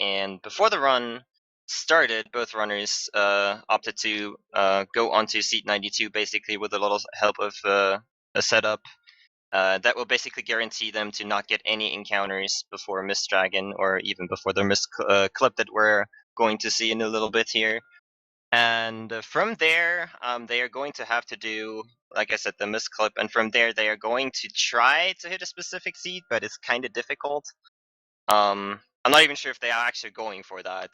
and before the run started, both runners opted to go onto seat 92, basically with a little help of a setup that will basically guarantee them to not get any encounters before Mist Dragon, or even before the Mist Clip that we're going to see in a little bit here. And from there, they are going to have to do, like I said, the Mist Clip, and from there they are going to try to hit a specific seed, but it's kind of difficult. I'm not even sure if they are actually going for that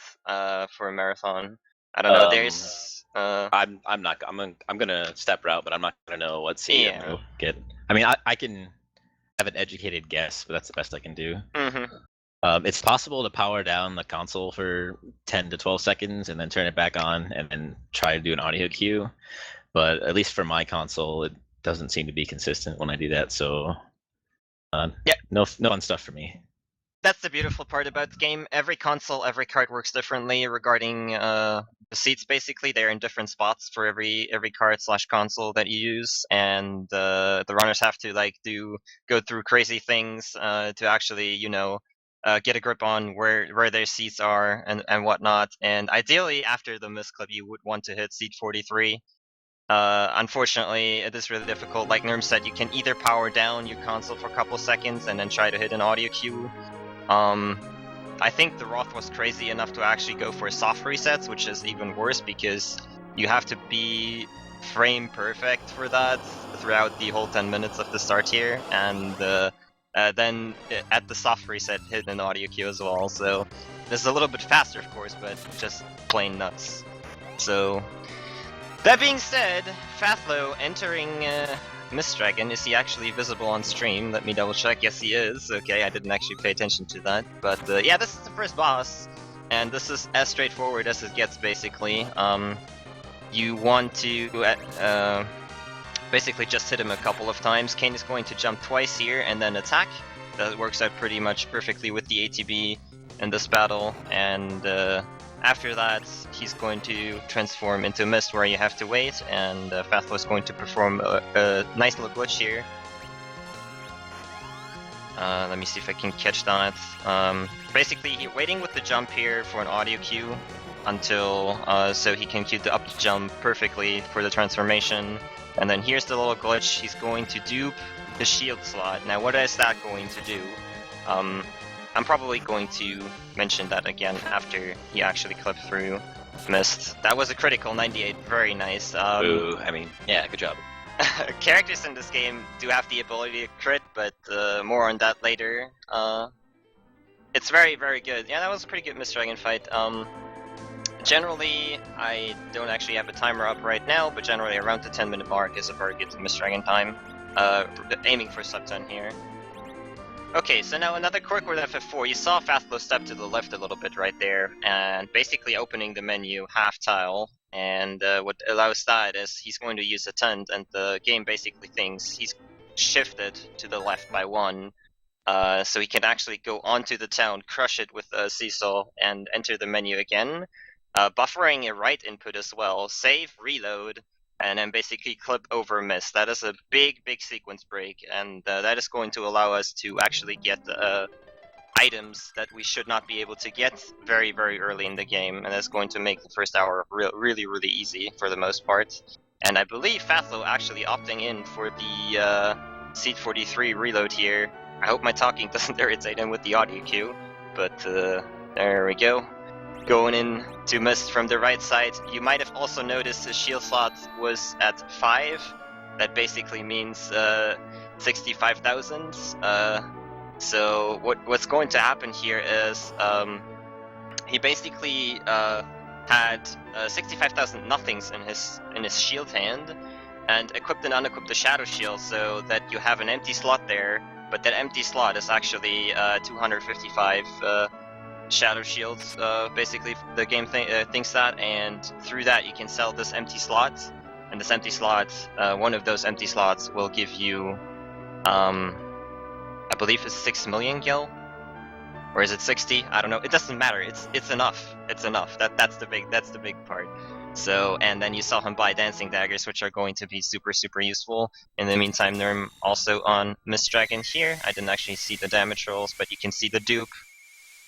for a marathon. I don't know. There's I'm not. I'm gonna step route, but I'm not gonna know what seed I'm gonna get. I mean, I can have an educated guess, but that's the best I can do. It's possible to power down the console for 10 to 12 seconds and then turn it back on and then try to do an audio cue. But at least for my console, it doesn't seem to be consistent when I do that. So, yeah, no fun stuff for me. That's the beautiful part about the game. Every console, every card works differently regarding the seats. Basically, they're in different spots for every card / console that you use, and the runners have to go through crazy things to actually get a grip on where their seats are and whatnot. And ideally, after the Mist Clip, you would want to hit seat 43. Unfortunately, it is really difficult. Like Neerrm said, you can either power down your console for a couple seconds and then try to hit an audio cue. I think the Roth was crazy enough to actually go for soft resets, which is even worse because you have to be frame perfect for that throughout the whole 10 minutes of the start here, and then at the soft reset hit an audio cue as well. So this is a little bit faster, of course, but just plain nuts. So that being said, Fathlo entering Mist Dragon, is he actually visible on stream? Let me double check. Yes, he is. Okay, I didn't actually pay attention to that. But yeah, this is the first boss, and this is as straightforward as it gets, basically. You want to basically just hit him a couple of times. Kain is going to jump twice here and then attack. That works out pretty much perfectly with the ATB in this battle, and after that, he's going to transform into Mist, where you have to wait, and Fathlo is going to perform a nice little glitch here. Let me see if I can catch that. Basically, he's waiting with the jump here for an audio cue until so he can cue the up jump perfectly for the transformation. And then here's the little glitch. He's going to dupe the shield slot. Now, what is that going to do? I'm probably going to mention that again after he actually clipped through Mist. That was a critical 98, very nice. Ooh, I mean, yeah, good job. Characters in this game do have the ability to crit, but more on that later. It's very, very good. Yeah, that was a pretty good Mist Dragon fight. Generally, I don't actually have a timer up right now, but generally around the 10-minute mark is a very good Mist Dragon time. Aiming for sub 10 here. Okay, so now another quick word FF4. You saw Fathlo step to the left a little bit right there, and basically opening the menu half tile. And what allows that is he's going to use a tent, and the game basically thinks he's shifted to the left by 1. So he can actually go onto the town, crush it with a seesaw, and enter the menu again. Buffering a right input as well, save, reload, and then basically clip over Mist. That is a big sequence break, and that is going to allow us to actually get items that we should not be able to get very early in the game, and that's going to make the first hour really easy for the most part. And I believe Fathlo actually opting in for the seat 43 reload here. I hope my talking doesn't irritate him with the audio cue, but there we go. Going in to Mist from the right side. You might have also noticed his shield slot was at 5. That basically means 65,000. So what's going to happen here is he basically had 65,000 nothings in his shield hand, and equipped and unequipped the shadow shield so that you have an empty slot there. But that empty slot is actually 255. Shadow shields, basically the game thinks that, and through that you can sell this empty slot, and this empty slot, one of those empty slots will give you, I believe it's 6 million gil, or is it 60? I don't know. It doesn't matter. It's enough. It's enough. That's the big part. So, and then you saw him buy dancing daggers, which are going to be super useful. In the meantime, Neerrm also on Mist Dragon here. I didn't actually see the damage rolls, but you can see the dupe.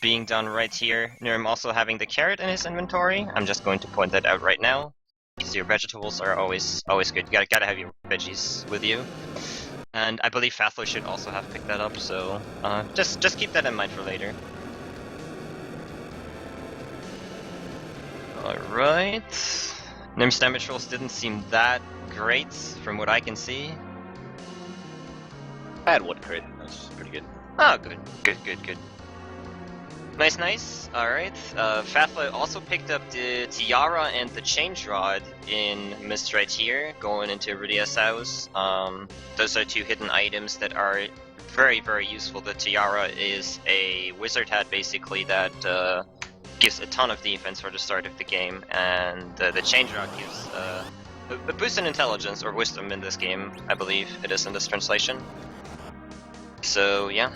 being done right here. Neerrm also having the carrot in his inventory. I'm just going to point that out right now, because your vegetables are always good. You gotta have your veggies with you. And I believe Fathlo should also have picked that up, so just keep that in mind for later. Alright. Neerrm's damage rolls didn't seem that great from what I can see. I had one crit, that's pretty good. Oh, good. Nice. Alright. Fathlo also picked up the Tiara and the Change Rod in Mist right here, going into Rudia's house. Those are 2 hidden items that are very, very useful. The Tiara is a wizard hat, basically, that gives a ton of defense for the start of the game, and the Change Rod gives a boost in intelligence, or wisdom in this game, I believe it is in this translation. So, yeah.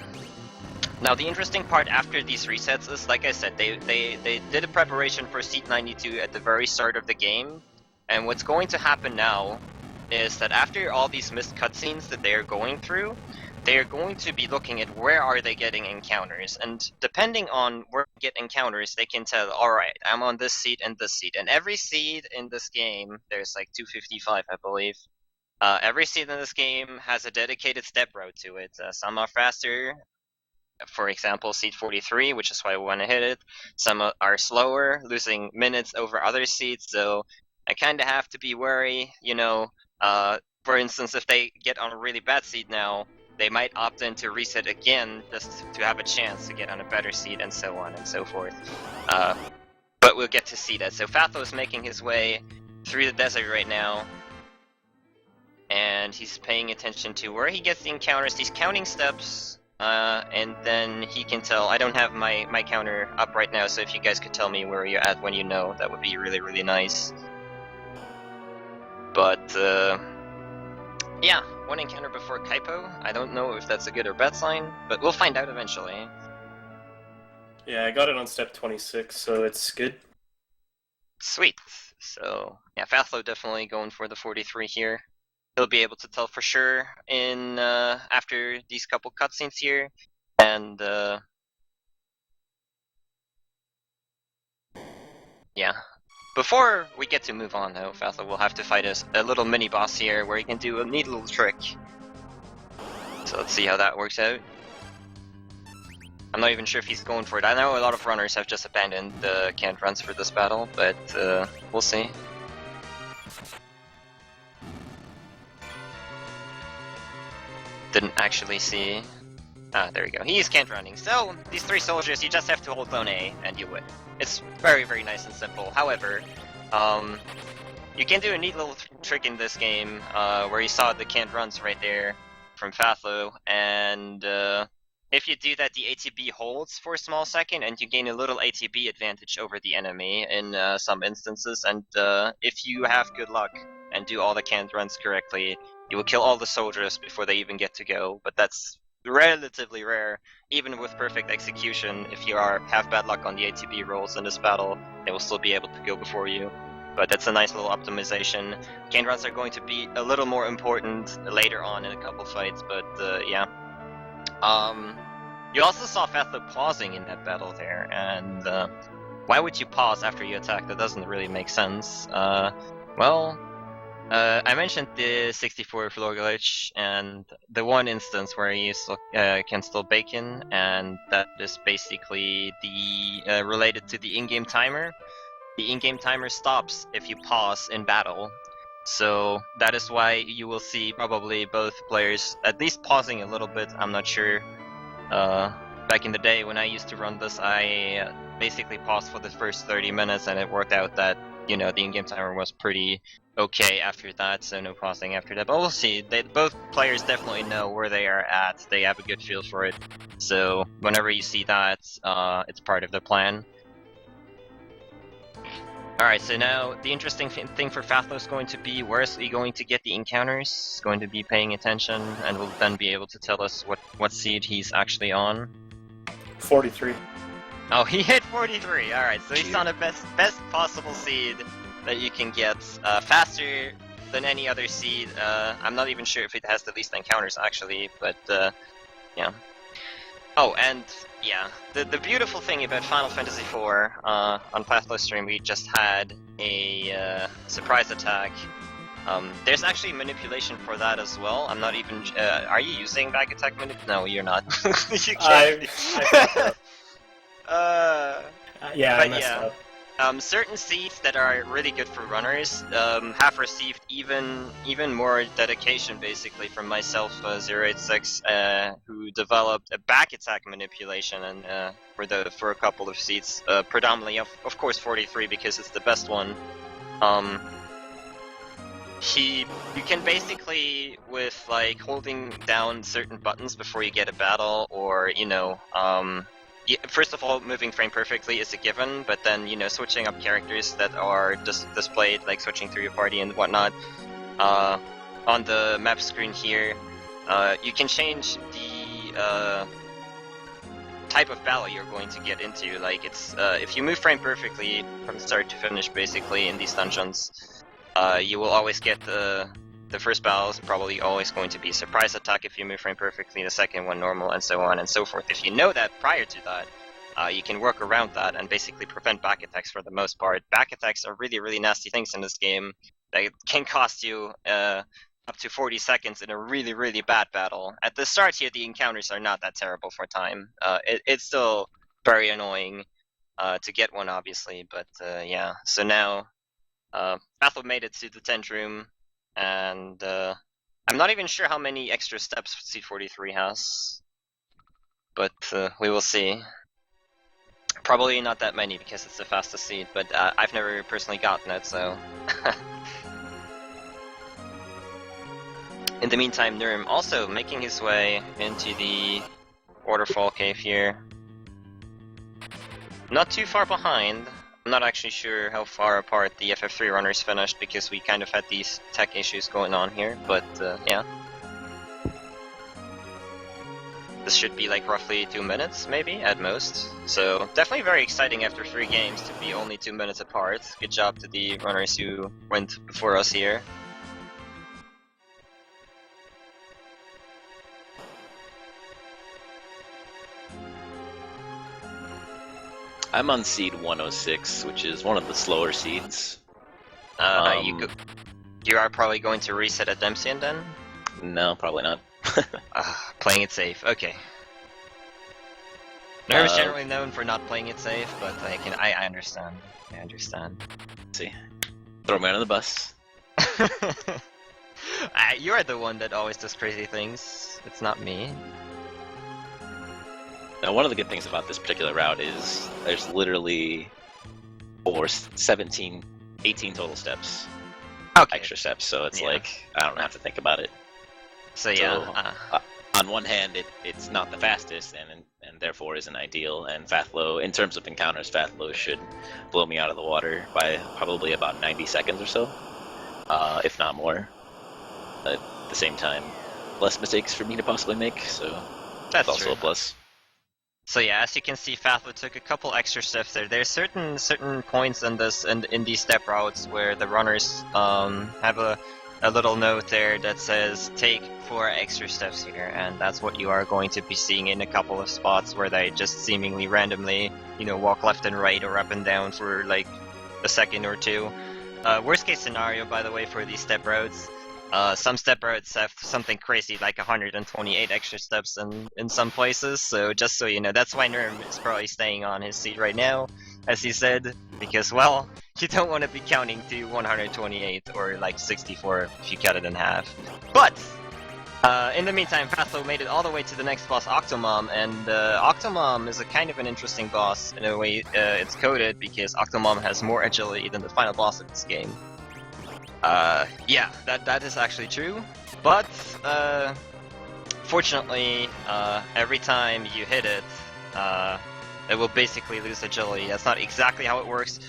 Now, the interesting part after these resets is, like I said, they did a preparation for Seed 92 at the very start of the game, and what's going to happen now is that after all these missed cutscenes that they are going through, they are going to be looking at where are they getting encounters, and depending on where they get encounters, they can tell, alright, I'm on this seed and this seed, and every seed in this game, there's like 255, I believe. Every seed in this game has a dedicated step route to it. Some are faster. For example, seed 43, which is why we want to hit it. Some are slower, losing minutes over other seeds, so I kind of have to be wary, you know. For instance, if they get on a really bad seed now, they might opt in to reset again just to have a chance to get on a better seed, and so on and so forth. But we'll get to see that. So Fathlo is making his way through the desert right now, and he's paying attention to where he gets the encounters. He's counting steps. And then he can tell. I don't have my counter up right now, so if you guys could tell me where you're at when you know, that would be really, really nice. But, yeah, 1 encounter before Kaipo. I don't know if that's a good or bad sign, but we'll find out eventually. Yeah, I got it on step 26, so it's good. Sweet. So, yeah, Fathlo definitely going for the 43 here. He'll be able to tell for sure in after these couple cutscenes here, and yeah. Before we get to move on, though, Fathlo will have to fight a little mini boss here where he can do a neat little trick. So let's see how that works out. I'm not even sure if he's going for it. I know a lot of runners have just abandoned the canned runs for this battle, but we'll see. Didn't actually see. Ah, there we go. He is can't running. So, these 3 soldiers, you just have to hold zone A, and you win. It's very, very nice and simple. However, you can do a neat little trick in this game, where you saw the canned runs right there from Fathlo, and if you do that, the ATB holds for a small second, and you gain a little ATB advantage over the enemy in some instances, and if you have good luck and do all the canned runs correctly, you will kill all the soldiers before they even get to go, but that's relatively rare. Even with perfect execution, if you have bad luck on the ATB rolls in this battle, they will still be able to go before you. But that's a nice little optimization. Canned runs are going to be a little more important later on in a couple fights, but yeah. You also saw Fathlo pausing in that battle there, and why would you pause after you attack? That doesn't really make sense. Well, I mentioned the 64 floor glitch, and the one instance where you can still bacon, and that is basically the related to the in-game timer. The in-game timer stops if you pause in battle, so that is why you will see probably both players at least pausing a little bit. I'm not sure. Back in the day when I used to run this, I basically paused for the first 30 minutes, and it worked out that, you know, the in-game timer was pretty okay after that, so no pausing after that. But we'll see. Both players definitely know where they are at. They have a good feel for it. So whenever you see that, it's part of the plan. Alright, so now the interesting thing for Fathlo is going to be, where is he going to get the encounters? He's going to be paying attention, and will then be able to tell us what seed he's actually on. 43. Oh, he hit 43! Alright, so he's on a best possible seed that you can get, faster than any other seed. I'm not even sure if it has the least encounters, actually, but yeah. Oh, and yeah, the beautiful thing about Final Fantasy IV, on Pathlo stream, we just had a surprise attack. There's actually manipulation for that as well. I'm not even. Are you using back attack manip? No, you're not. You can't. Yeah, I messed up. Certain seeds that are really good for runners have received even more dedication, basically, from myself, 086, who developed a back attack manipulation and for a couple of seeds, predominantly of course 43 because it's the best one. You can basically, with like holding down certain buttons before you get a battle, or first of all, moving frame perfectly is a given, but then, switching up characters that are displayed, like switching through your party and whatnot, on the map screen here, you can change the type of battle you're going to get into. Like, it's if you move frame perfectly from start to finish, basically, in these dungeons, you will always get the first battle is probably always going to be surprise attack if you move frame perfectly, the second one normal, and so on and so forth. If you know that prior to that, you can work around that and basically prevent back attacks for the most part. Back attacks are really, really nasty things in this game that can cost you up to 40 seconds in a really, really bad battle. At the start here, the encounters are not that terrible for time. It's still very annoying to get one, obviously, but yeah. So now, Pathlo made it to the tent room. And I'm not even sure how many extra steps C43 has, but we will see. Probably not that many because it's the fastest seed, but I've never personally gotten it, so. In the meantime, Neerrm also making his way into the waterfall cave here. Not too far behind. I'm not actually sure how far apart the FF3 runners finished because we kind of had these tech issues going on here, but yeah. This should be like roughly 2 minutes, maybe, at most. So definitely very exciting after 3 games to be only 2 minutes apart. Good job to the runners who went before us here. I'm on seed 106, which is one of the slower seeds. You are probably going to reset at Dempsey then? No, probably not. Playing it safe, okay. Neerrm is generally known for not playing it safe, but I understand. I understand. Let's see. Throw me under the bus. You are the one that always does crazy things. It's not me. Now, one of the good things about this particular route is there's literally 18 total steps. Okay. Extra steps, so it's like, I don't have to think about it. So yeah. On one hand, it's not the fastest, and therefore isn't ideal, and Pathlo, in terms of encounters, Pathlo should blow me out of the water by probably about 90 seconds or so, if not more. At the same time, less mistakes for me to possibly make, so that's also a plus. So yeah, as you can see, Pathlo took a couple extra steps there. There's certain points in this and in these step routes where the runners have a little note there that says take 4 extra steps here, and that's what you are going to be seeing in a couple of spots where they just seemingly randomly, walk left and right or up and down for like a second or two. Worst case scenario, by the way, for these step routes. Some step routes have something crazy like 128 extra steps in some places, so just so you know, that's why Neerrm is probably staying on his seat right now, as he said, because, well, you don't want to be counting to 128 or like 64 if you cut it in half. But, in the meantime, Pathlo made it all the way to the next boss, Octomom, and Octomom is a kind of an interesting boss in a way it's coded, because Octomom has more agility than the final boss of this game. Yeah, that is actually true, but fortunately, every time you hit it, it will basically lose agility. That's not exactly how it works.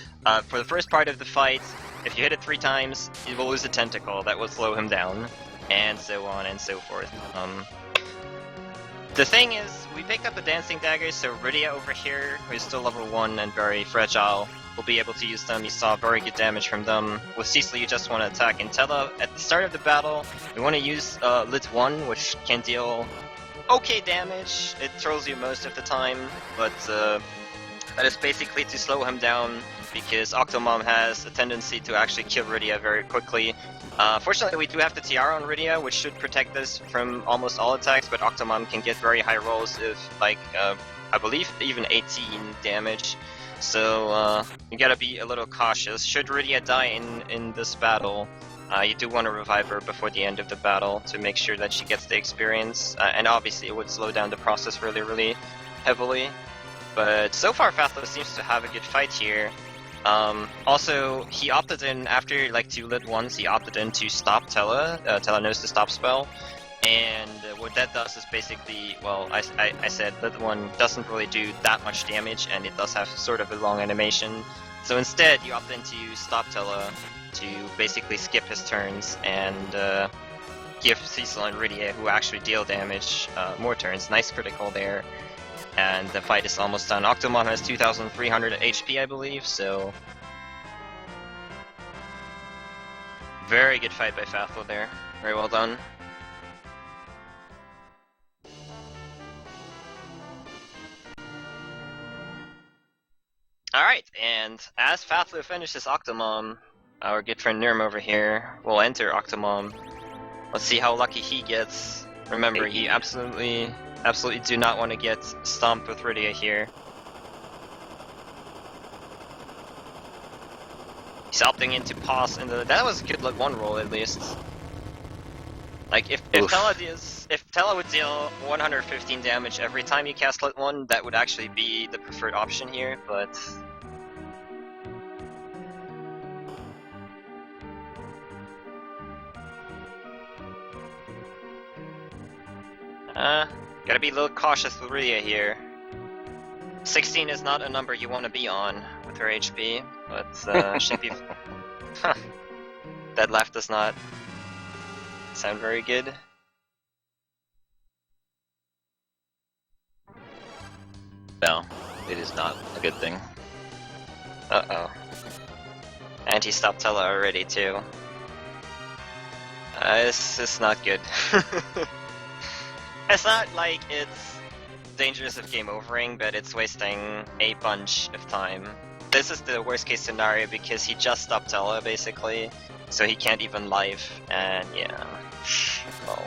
For the first part of the fight, if you hit it 3 times, it will lose a tentacle that will slow him down, and so on and so forth. The thing is, we picked up the dancing daggers, so Rydia over here, who is still level 1 and very fragile, will be able to use them. You saw very good damage from them. With Cecil, you just want to attack Intella. At the start of the battle, we want to use Lit 1, which can deal okay damage. It throws you most of the time, but that is basically to slow him down because Octomom has a tendency to actually kill Rydia very quickly. Fortunately, we do have the Tiara on Rydia, which should protect us from almost all attacks, but Octomom can get very high rolls of, like, I believe even 18 damage. So you gotta be a little cautious. Should Rydia die in this battle, you do want to revive her before the end of the battle to make sure that she gets the experience, and obviously it would slow down the process really, really heavily. But so far, Fatho seems to have a good fight here. Also, he opted in, after like 2 lit ones, he opted in to stop Tella. Tella knows the stop spell. And what that does is basically, well, I said lit 1 doesn't really do that much damage, and it does have sort of a long animation. So instead, you opt in to stop Tella to basically skip his turns and give Cecil and Rydia, who actually deal damage, more turns. Nice critical there. And the fight is almost done. Octomom has 2,300 HP, I believe, so... Very good fight by Fatho there. Very well done. Alright, and as Fatho finishes Octomom, our good friend Neerrm over here will enter Octomom. Let's see how lucky he gets. Remember, he absolutely do not want to get stomped with Rydia here. He's opting in to pause, and that was a good lit 1 roll at least. Like if Tella would deal 115 damage every time you cast lit 1, that would actually be the preferred option here, but gotta be a little cautious with Rydia here. 16 is not a number you want to be on with her HP, but should be... Huh. That laugh does not sound very good. No, it is not a good thing. Uh-oh. And he stopped Tella already, too. This is not good. It's not like it's dangerous of game overing, but it's wasting a bunch of time. This is the worst case scenario because he just stopped Tella, basically, so he can't even live, and yeah, well.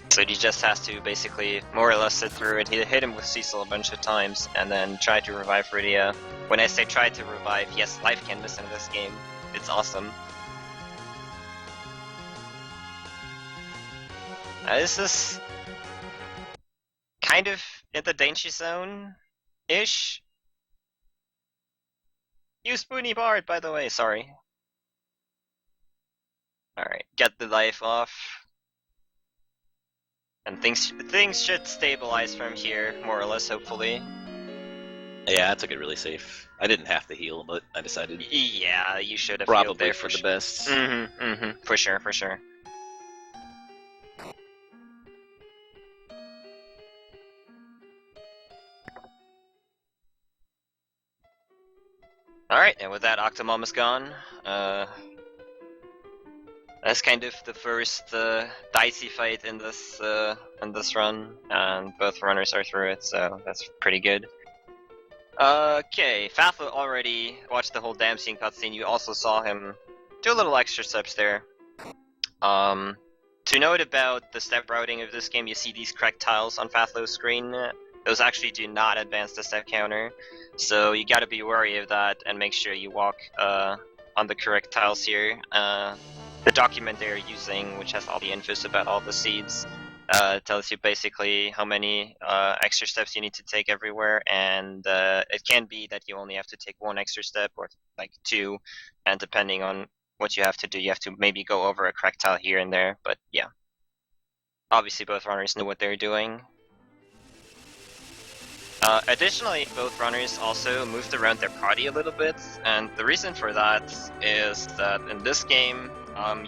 So he just has to basically more or less sit through it. He hit him with Cecil a bunch of times and then try to revive Rydia. When I say try to revive, yes, life can miss in this game. It's awesome. This is kind of in the danger zone-ish. You spoony bard, by the way, sorry. Alright, get the life off. And things should stabilize from here, more or less, hopefully. Yeah, I took it really safe. I didn't have to heal, but I decided. Yeah, you should have probably healed there for the best. For sure, for sure. Alright, and with that, Octomom is gone. That's kind of the first dicey fight in this run, and both runners are through it, so that's pretty good. Okay, Fatho already watched the whole damn scene cutscene. You also saw him do a little extra steps there. To note about the step routing of this game, you see these cracked tiles on Fatho's screen. Those actually do not advance the step counter, so you gotta be wary of that and make sure you walk on the correct tiles here. The document they're using, which has all the infos about all the seeds, tells you basically how many extra steps you need to take everywhere, and it can be that you only have to take 1 extra step or like 2, and depending on what you have to do, you have to maybe go over a cracked tile here and there, but yeah. Obviously both runners knew what they were doing. Additionally, both runners also moved around their party a little bit, and the reason for that is that in this game,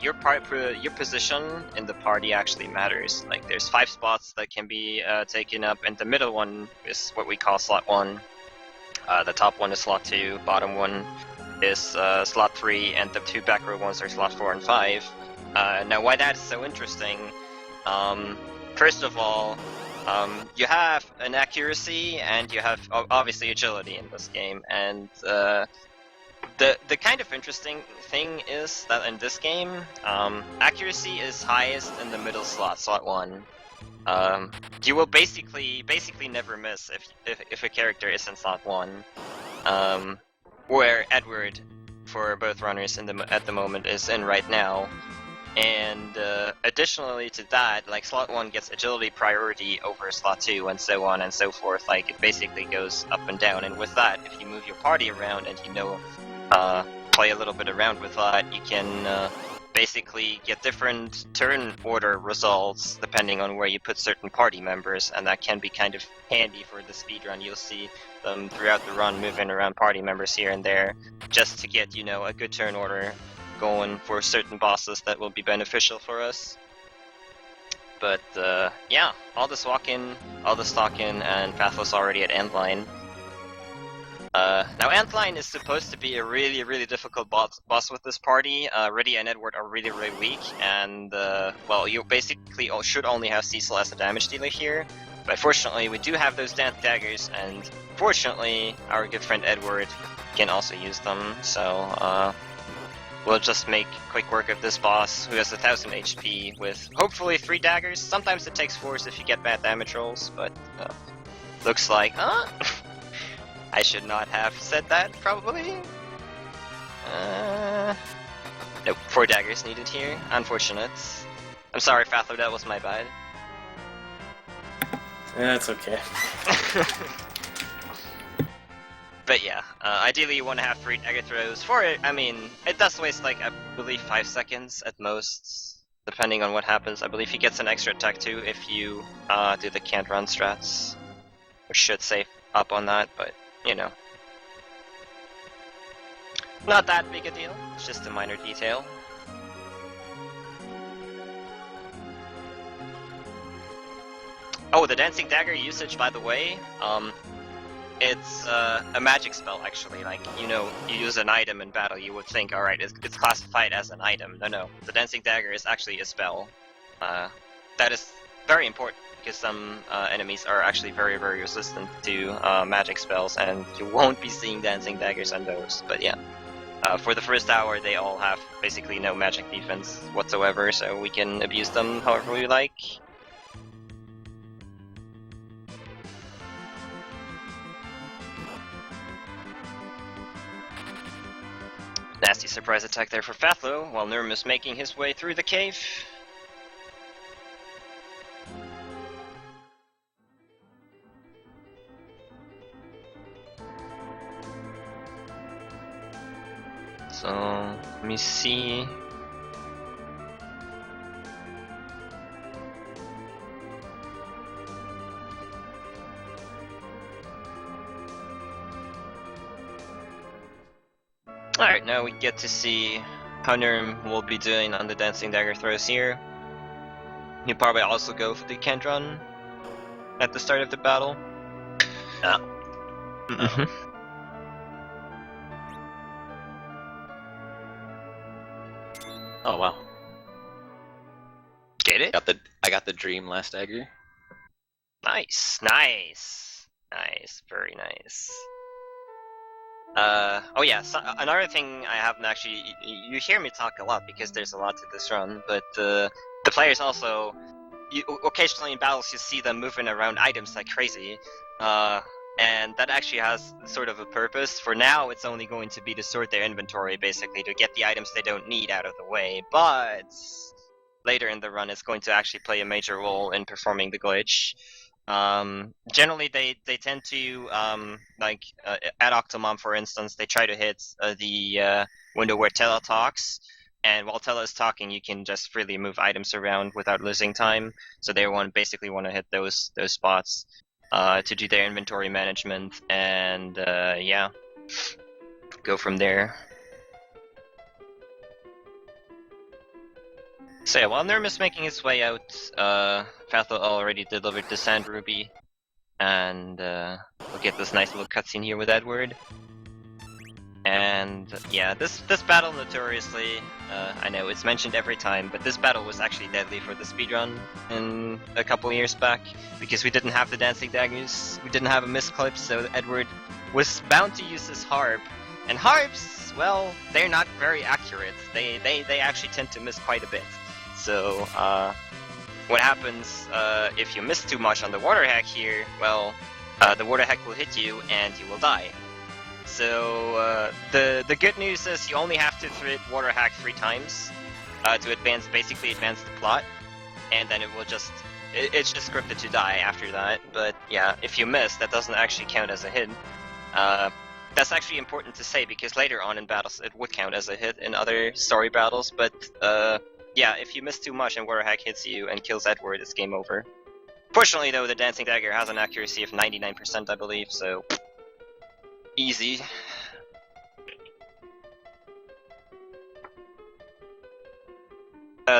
your position in the party actually matters. Like, there's 5 spots that can be taken up, and the middle one is what we call slot 1. The top one is slot 2, bottom one is slot 3, and the 2 back row ones are slot 4 and 5. Now, why that is so interesting, first of all, you have an accuracy and you have obviously agility in this game, and the kind of interesting thing is that in this game, accuracy is highest in the middle slot, slot 1. You will basically never miss if a character is in slot 1, where Edward, for both runners at the moment, is in right now. And additionally to that, like, slot 1 gets agility priority over slot 2 and so on and so forth. Like, it basically goes up and down, and with that, if you move your party around and play a little bit around with that, you can basically get different turn order results depending on where you put certain party members, and that can be kind of handy for the speedrun. You'll see them throughout the run moving around party members here and there, just to get, you know, a good turn order going for certain bosses that will be beneficial for us. But yeah, all this walk-in, all this talk-in, and Pathless already at Antlion. Now Antlion is supposed to be a really difficult boss with this party. Riddy and Edward are really weak, and well, you basically should only have Cecil as a damage dealer here. But fortunately, we do have those dance daggers, and fortunately, our good friend Edward can also use them. So we'll just make quick work of this boss, who has 1000 HP with hopefully 3 daggers. Sometimes it takes 4 if you get bad damage rolls, but looks like, I should not have said that, probably. Nope, 4 daggers needed here. Unfortunate. I'm sorry, Fatho, that was my bad. That's okay. But yeah, ideally you want to have 3 dagger throws for it. I mean, it does waste, like, I believe 5 seconds at most, depending on what happens. I believe he gets an extra attack too if you do the can't run strats. We should save up on that, but, you know. Not that big a deal, it's just a minor detail. Oh, the Dancing Dagger usage, by the way, it's a magic spell, actually. Like, you know, you use an item in battle, you would think, alright, it's classified as an item. No, the Dancing Dagger is actually a spell. That is very important, because some enemies are actually very resistant to magic spells, and you won't be seeing Dancing Daggers on those. But yeah, for the first hour, they all have basically no magic defense whatsoever, so we can abuse them however we like. Nasty surprise attack there for Fatho, while Neerrm is making his way through the cave. So, let me see. Alright, now we get to see how Neerrm will be doing on the Dancing Dagger throws here. He'll probably also go for the can't run at the start of the battle. Yeah. Oh wow. Get it? I got the dream last dagger. Nice, very nice. Oh yeah, so another thing I haven't actually, you hear me talk a lot because there's a lot to this run, but the players also, occasionally in battles you see them moving around items like crazy, and that actually has sort of a purpose. For now, it's only going to be to sort their inventory, basically, to get the items they don't need out of the way, but later in the run it's going to actually play a major role in performing the glitch. Generally they tend to, at Octomom, for instance, they try to hit the window where Tella talks, and while Tella is talking you can just freely move items around without losing time, so they basically want to hit those spots to do their inventory management, and yeah, go from there. So yeah, while Neerrm is making his way out, Fatho already delivered the Sand Ruby, and we'll get this nice little cutscene here with Edward. And yeah, this battle notoriously, I know it's mentioned every time, but this battle was actually deadly for the speedrun in a couple years back, because we didn't have the dancing daggers, we didn't have a misclip, so Edward was bound to use his harp. And harps, well, they're not very accurate. They actually tend to miss quite a bit. So what happens if you miss too much on the water hack here? Well, the water hack will hit you and you will die. So the good news is you only have to hit water hack 3 times to basically advance the plot, and then it will it's just scripted to die after that. But yeah, if you miss, that doesn't actually count as a hit. That's actually important to say, because later on in battles it would count as a hit in other story battles, but yeah, if you miss too much and water hack hits you and kills Edward, it's game over. Fortunately though, the dancing dagger has an accuracy of 99%, I believe, so easy.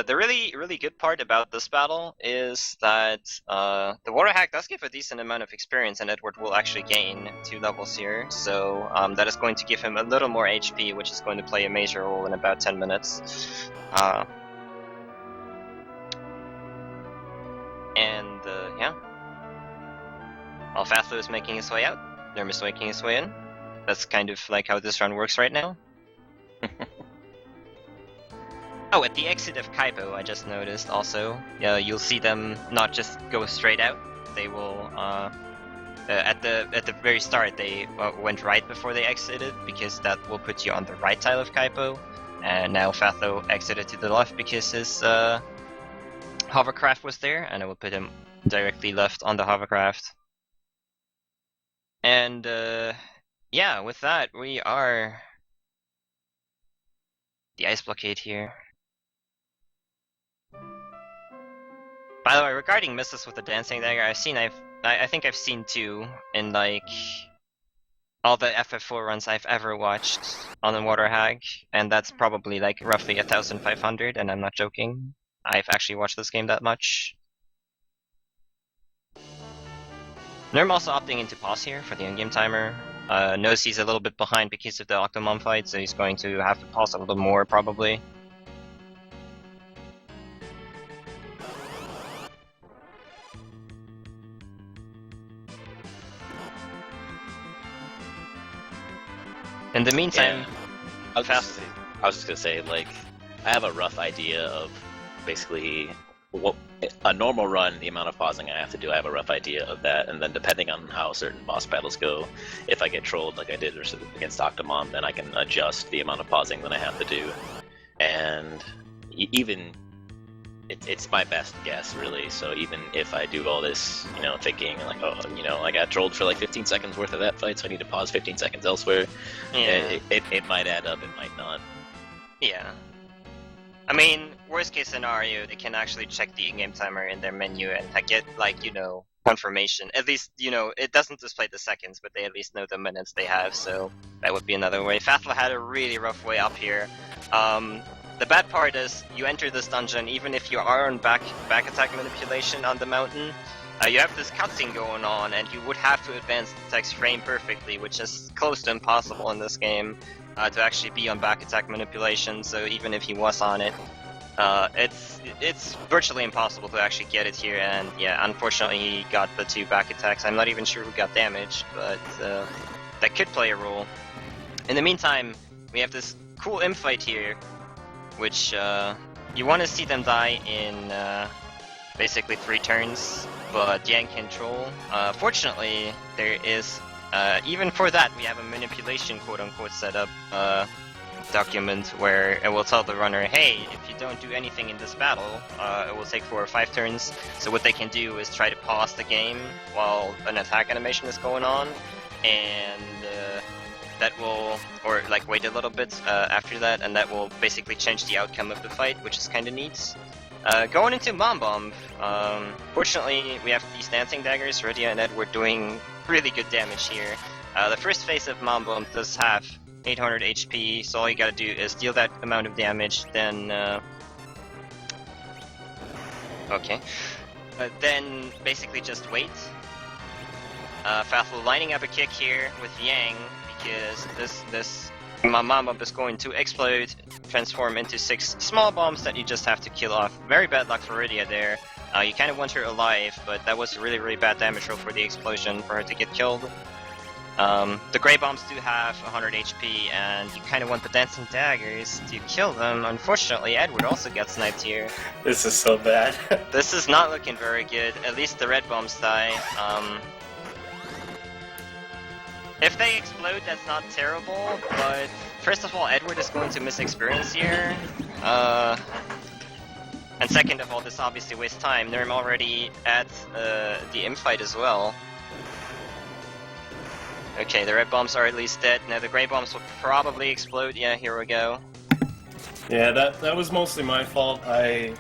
The really good part about this battle is that the water hack does give a decent amount of experience, and Edward will actually gain 2 levels here, so that is going to give him a little more HP, which is going to play a major role in about 10 minutes. And yeah, while Fatlo is making his way out, Neerrm is making his way in. That's kind of like how this run works right now. Oh, at the exit of Kaipo, I just noticed also, you'll see them not just go straight out. They will, at the very start, they went right before they exited, because that will put you on the right side of Kaipo. And now Fatho exited to the left because his hovercraft was there, and it will put him directly left on the hovercraft. And yeah, with that, we are the ice blockade here. By the way, regarding misses with the dancing dagger, I think I've seen 2 in like all the FF4 runs I've ever watched on the water hack, and that's probably like roughly 1,500, and I'm not joking. I've actually watched this game that much. Neerrm also opting into pause here for the in-game timer. Knows he's a little bit behind because of the Octomom fight, so he's going to have to pause a little more probably. In the meantime, yeah. I was just gonna say, like, I have a rough idea of basically what a normal run, the amount of pausing I have to do. I have a rough idea of that, and then depending on how certain boss battles go, if I get trolled like I did against Octomom, then I can adjust the amount of pausing that I have to do. And even it's my best guess, really. So even if I do all this, you know, thinking like, oh, you know, I got trolled for like 15 seconds worth of that fight, so I need to pause 15 seconds elsewhere. Yeah. It might add up, it might not. Yeah. I mean, worst case scenario, they can actually check the in-game timer in their menu and get, like, you know, confirmation. At least, you know, it doesn't display the seconds, but they at least know the minutes they have, so that would be another way. Fathla had a really rough way up here. The bad part is, you enter this dungeon, even if you are on back attack manipulation on the mountain, you have this cutscene going on, and you would have to advance the text frame perfectly, which is close to impossible in this game, to actually be on back attack manipulation. So even if he was on it, it's virtually impossible to actually get it here. And yeah, unfortunately he got the 2 back attacks. I'm not even sure who got damaged, but that could play a role. In the meantime, we have this cool imp fight here, which you want to see them die in basically 3 turns, but Yang can troll. Fortunately, there is, even for that, we have a manipulation quote-unquote setup document where it will tell the runner, hey, if you don't do anything in this battle, it will take 4 or 5 turns. So what they can do is try to pause the game while an attack animation is going on, and that will, or like wait a little bit after that, and that will basically change the outcome of the fight, which is kind of neat. Going into Bomb Bomb, fortunately we have these dancing daggers, Rydia and Edward doing really good damage here. The first phase of Bomb Bomb does have 800 HP, so all you gotta do is deal that amount of damage, then then basically just wait. Fathful lining up a kick here with Yang, because this My bomb is going to explode, transform into 6 small bombs that you just have to kill off. Very bad luck for Rydia there. You kind of want her alive, but that was really, really bad damage roll for the explosion for her to get killed. The Grey Bombs do have 100 HP, and you kind of want the Dancing Daggers to kill them. Unfortunately, Edward also gets sniped here. This is so bad. This is not looking very good. At least the Red Bombs die. If they explode, that's not terrible, but first of all, Edward is going to miss experience here. And second of all, this obviously wastes time. Neerrm already at the imp fight as well. Okay, the Red Bombs are at least dead. Now the Grey Bombs will probably explode. Yeah, here we go. Yeah, that was mostly my fault. I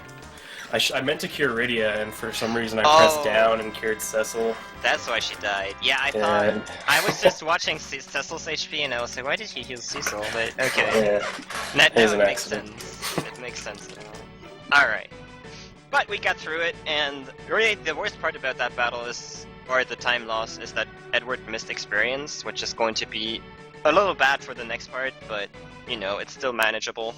meant to cure Rydia, and for some reason I pressed down and cured Cecil. That's why she died. Yeah, I thought... I was just watching Cecil's HP and I was like, why did he heal Cecil? But, okay. Yeah, it makes sense. It makes sense now. Alright. But we got through it, and really the worst part about that battle is, or the time loss, is that Edward missed experience, which is going to be a little bad for the next part, but, you know, it's still manageable.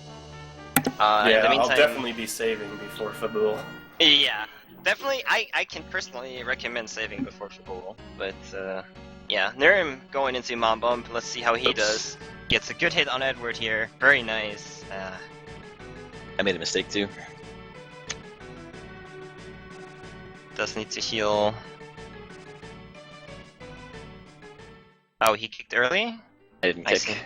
Yeah, in the meantime, I'll definitely be saving before Fabul. Yeah, definitely, I can personally recommend saving before Fabul, but yeah, Neerrm going into Mom Bomb, let's see how he does. Gets a good hit on Edward here, very nice. I made a mistake too. Does need to heal. Oh, he kicked early? I didn't kick.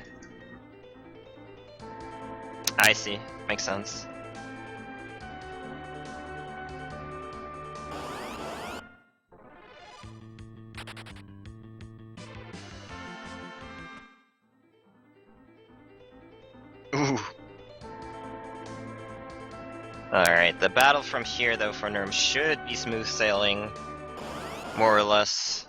I see. Makes sense. Ooh. Alright, the battle from here though for Neerrm should be smooth sailing, more or less.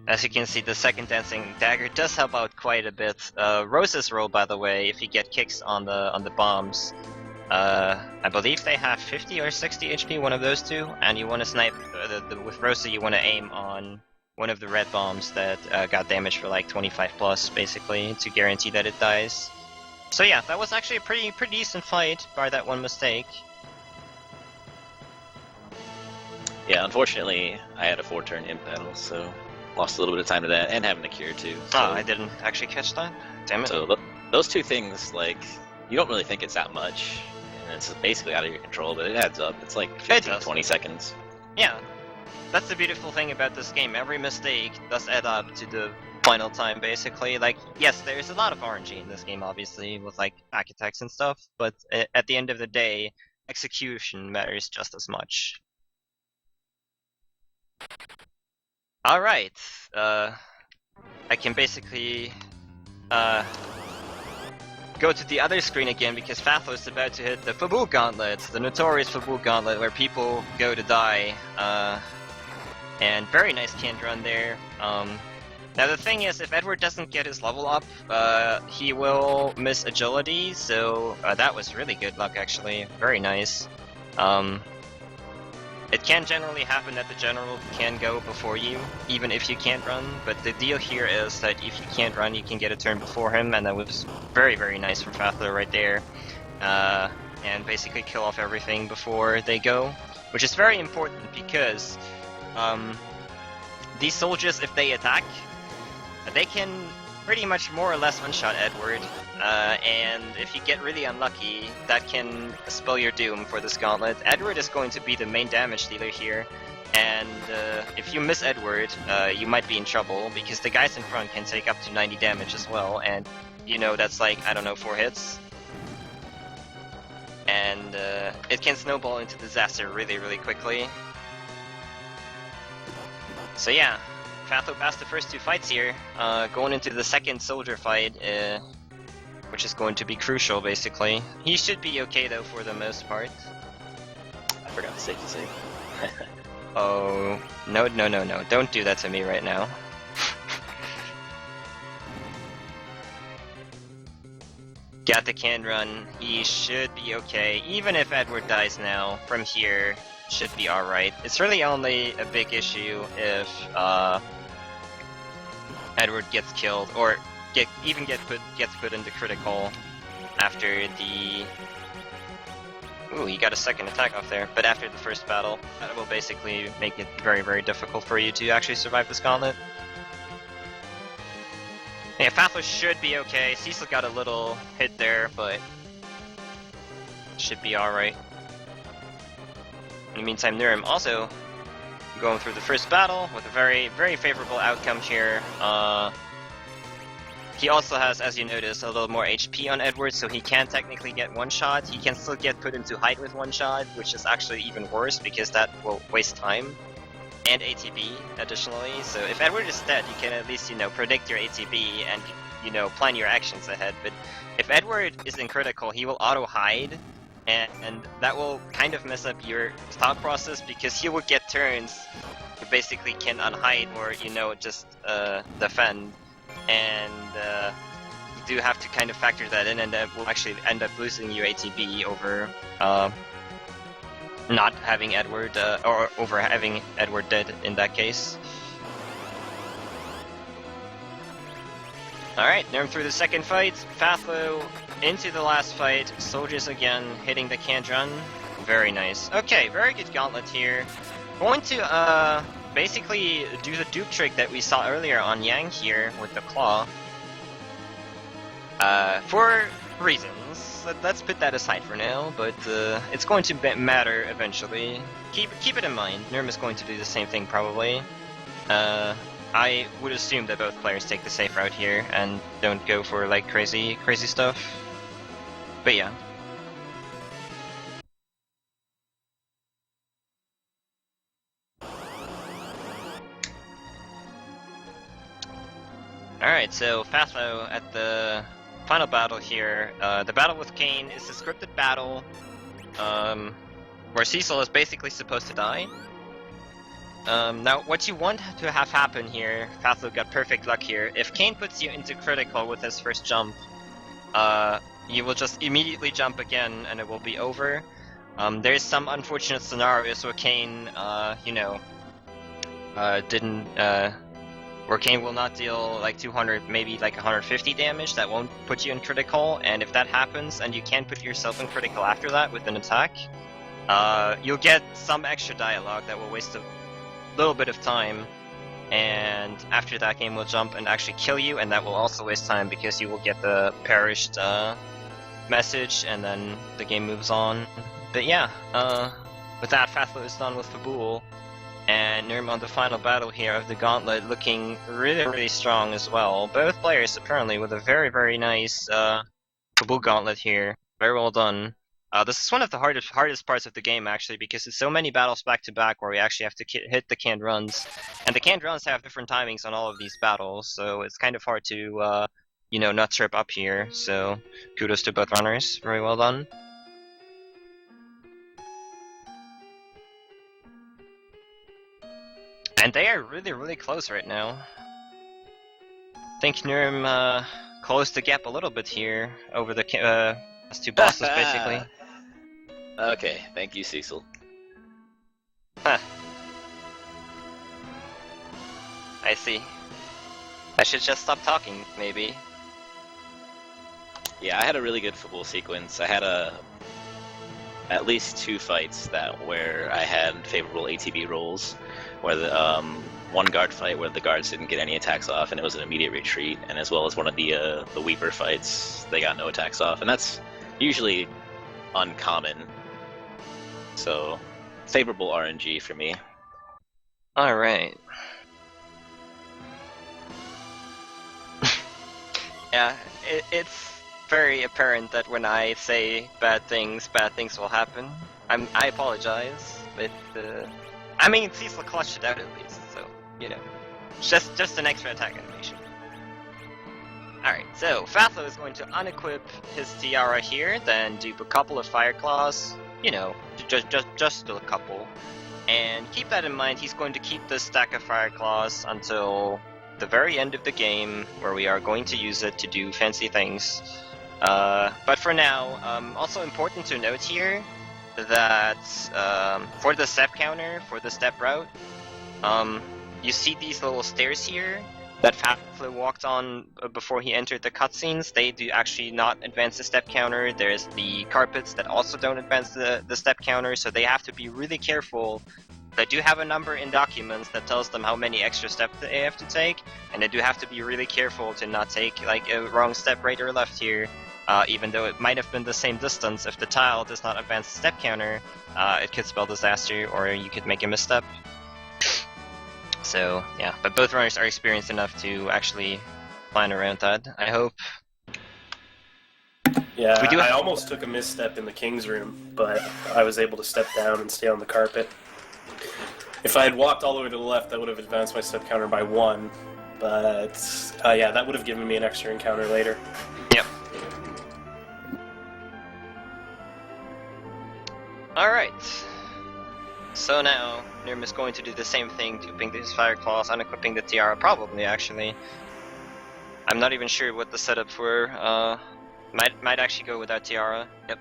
As you can see, the second Dancing Dagger does help out quite a bit. Rose's roll, by the way, if you get kicks on the bombs, I believe they have 50 or 60 HP, one of those two, and you want to snipe, with Rosa you want to aim on one of the red bombs that got damage for like 25 plus, basically, to guarantee that it dies. So yeah, that was actually a pretty decent fight, bar that one mistake. Yeah, unfortunately, I had a 4-turn imp battle, so lost a little bit of time to that, and having to cure too. So, oh, I didn't actually catch that? Damn it. So those two things, like, you don't really think it's that much, and it's basically out of your control, but it adds up. It's like 15, 20 seconds. Yeah, that's the beautiful thing about this game. Every mistake does add up to the final time, basically. Like, yes, there's a lot of RNG in this game, obviously, with like back attacks and stuff, but at the end of the day, execution matters just as much. Alright, I can basically go to the other screen again because Fatho is about to hit the Fabul Gauntlet, the notorious Fabul Gauntlet where people go to die. And very nice canned run there. Now the thing is, if Edward doesn't get his level up, he will miss agility, so that was really good luck actually, very nice. It can generally happen that the general can go before you, even if you can't run, but the deal here is that if you can't run, you can get a turn before him, and that was very nice from Fatho right there. And basically kill off everything before they go, which is very important because these soldiers, if they attack, they can pretty much more or less one-shot Edward, and if you get really unlucky, that can spell your doom for this gauntlet. Edward is going to be the main damage dealer here, and if you miss Edward, you might be in trouble, because the guys in front can take up to 90 damage as well, and you know that's like, I don't know, 4 hits. And it can snowball into disaster really quickly. So yeah, Fatho passed the first 2 fights here, going into the second soldier fight, which is going to be crucial, basically. He should be okay, though, for the most part. I forgot to save. Oh, no, don't do that to me right now. Got the can run, he should be okay. Even if Edward dies now, from here, should be alright. It's really only a big issue if Edward gets killed, or gets put into critical after the. Ooh, he got a second attack off there, but after the first battle, that will basically make it very, very difficult for you to actually survive this gauntlet. Yeah, Fathos should be okay. Cecil got a little hit there, but should be alright. In the meantime, Neerrm also going through the first battle with a very, very favorable outcome here. He also has, as you notice, a little more HP on Edward, so he can technically get one shot. He can still get put into hide with one shot, which is actually even worse because that will waste time. And ATB, additionally. So if Edward is dead, you can at least, predict your ATB and, plan your actions ahead. But if Edward is in critical, he will auto-hide, and that will kind of mess up your thought process because he will get turns you basically can unhide or, just defend. And you do have to kind of factor that in, and that will actually end up losing you ATB over not having Edward, or over having Edward dead in that case. Alright, Neerrm through the second fight, Fathlo into the last fight, soldiers again hitting the Candron. Very nice. Okay, very good gauntlet here. Going to basically do the dupe trick that we saw earlier on Yang here with the claw. For reasons. Let's put that aside for now, but it's going to matter eventually. Keep it in mind, Neerrm is going to do the same thing probably. I would assume that both players take the safe route here and don't go for like crazy stuff. But yeah. Alright, so Fathlo at the final battle here. The battle with Kain is a scripted battle where Cecil is basically supposed to die. Now, what you want to have happen here, Fathlo got perfect luck here. If Kain puts you into critical with his first jump, you will just immediately jump again and it will be over. There's some unfortunate scenarios where Kain, where Kain will not deal like 200, maybe like 150 damage, that won't put you in critical, and if that happens and you can't put yourself in critical after that with an attack, you'll get some extra dialogue that will waste a little bit of time, and after that Kain will jump and actually kill you, and that will also waste time because you will get the perished message, and then the game moves on. But yeah, with that, Fathlo is done with Fabul. And Neerrm on the final battle here of the gauntlet looking really, really strong as well. Both players apparently with a very, very nice Kabul gauntlet here. Very well done. This is one of the hardest parts of the game actually, because it's so many battles back to back where we actually have to hit the canned runs. And the canned runs have different timings on all of these battles, so it's kind of hard to, not trip up here. So kudos to both runners. Very well done. And they are really, really close right now. I think Neerrm closed the gap a little bit here over the last two bosses, basically. Okay, thank you, Cecil. Huh. I see. I should just stop talking, maybe. Yeah, I had a really good Fabul sequence. I had at least 2 fights where I had favorable ATB rolls, where the one guard fight where the guards didn't get any attacks off and it was an immediate retreat, and as well as one of the Weaver fights, they got no attacks off, and that's usually uncommon. So, favorable RNG for me. Alright. Yeah, it's very apparent that when I say bad things will happen. I apologize, but I mean, Cecil clutched it out at least, so just an extra attack animation. All right, so Fathlo is going to unequip his tiara here, then do a couple of fire claws, just a couple, and keep that in mind. He's going to keep this stack of fire claws until the very end of the game, where we are going to use it to do fancy things. But for now, also important to note here that for the step counter, for the step route, you see these little stairs here. that Faflo walked on before he entered the cutscenes, they do actually not advance the step counter. There's the carpets that also don't advance the step counter, so they have to be really careful. They do have a number in documents that tells them how many extra steps they have to take, and they do have to be really careful to not take like a wrong step right or left here. Even though it might have been the same distance, if the tile does not advance the step counter, it could spell disaster, or you could make a misstep. So, yeah, but both runners are experienced enough to actually plan around that, I hope. Yeah, I almost took a misstep in the King's room, but I was able to step down and stay on the carpet. If I had walked all the way to the left, that would have advanced my step counter by 1, but yeah, that would have given me an extra encounter later. Yep. Alright. So now, Neerrm is going to do the same thing, duping his Fire Claws, unequipping the Tiara, probably, actually. I'm not even sure what the setup for, might actually go without Tiara, yep.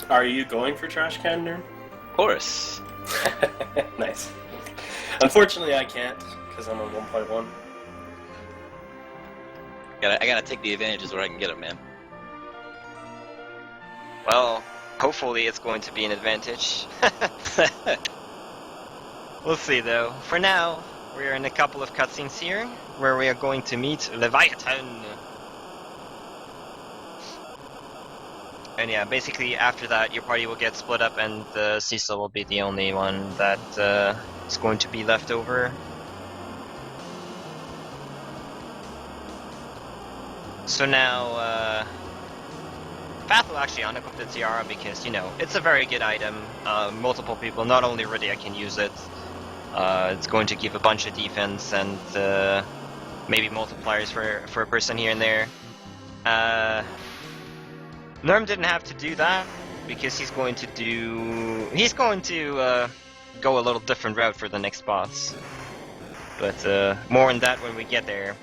Are you going for Trash Can, Neerrm? Of course. Nice. Unfortunately, I can't, because I'm on 1.1. I gotta take the advantages where I can get them, man. Well, hopefully it's going to be an advantage. We'll see though. For now, we're in a couple of cutscenes here, where we are going to meet Leviathan. And yeah, basically after that your party will get split up and Cecil will be the only one that is going to be left over. So now, Path will actually unequip the Tiara because, you know, it's a very good item. Multiple people, not only Rydia, can use it. It's going to give a bunch of defense and maybe multipliers for a person here and there. Neerrm didn't have to do that because he's going to go a little different route for the next boss. But more on that when we get there.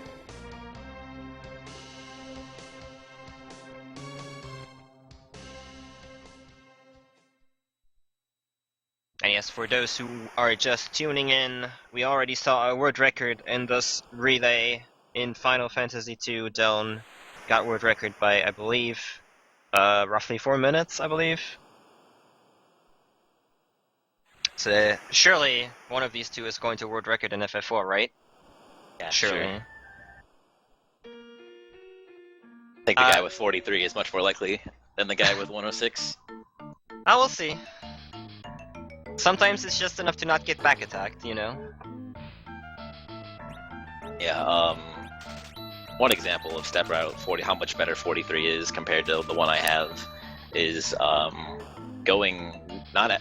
And yes, for those who are just tuning in, we already saw a world record in this relay in Final Fantasy II. Deln got world record by, I believe, roughly 4 minutes, I believe. So surely one of these two is going to world record in FF4, right? Yeah, surely. Sure. I think the guy with 43 is much more likely than the guy with 106. I will see. Sometimes it's just enough to not get back attacked, you know? Yeah, one example of step route 40, how much better 43 is compared to the one I have, is going, not at,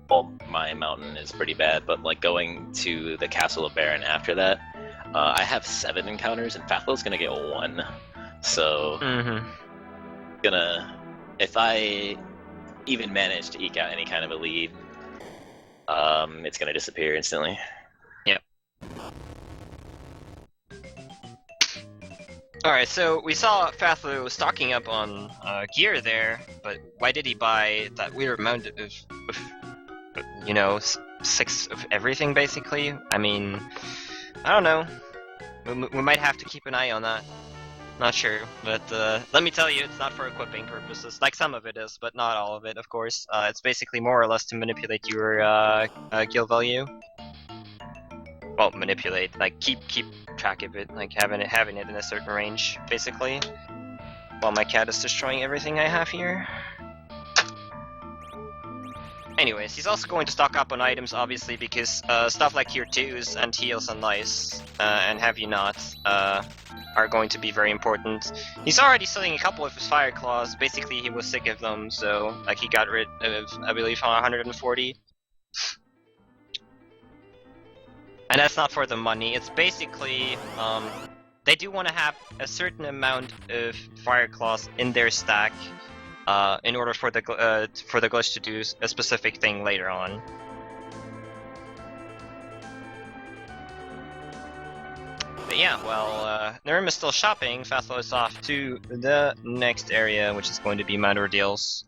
well, my mountain is pretty bad, but like going to the Castle of Baron after that, I have 7 encounters and Fathlow's gonna get 1, so if I even manage to eke out any kind of a lead, it's gonna disappear instantly. Yep. Alright, so we saw Fathlu stocking up on gear there, but why did he buy that weird amount of you know, 6 of everything basically? I mean, I don't know. We might have to keep an eye on that. Not sure, but let me tell you, it's not for equipping purposes. Like some of it is, but not all of it, of course. It's basically more or less to manipulate your guild value. Well, manipulate, like keep track of it, like having it in a certain range, basically. While my cat is destroying everything I have here. Anyways, he's also going to stock up on items, obviously, because stuff like Tier 2s and heals and lice, and have you not, are going to be very important. He's already selling a couple of his Fire Claws. Basically, he was sick of them, so like he got rid of, I believe, 140. And that's not for the money. It's basically, they do want to have a certain amount of Fire Claws in their stack, in order for the glitch to do a specific thing later on. But yeah, well, Neerrm is still shopping. Fathlo is off to the next area, which is going to be Mount Ordeals.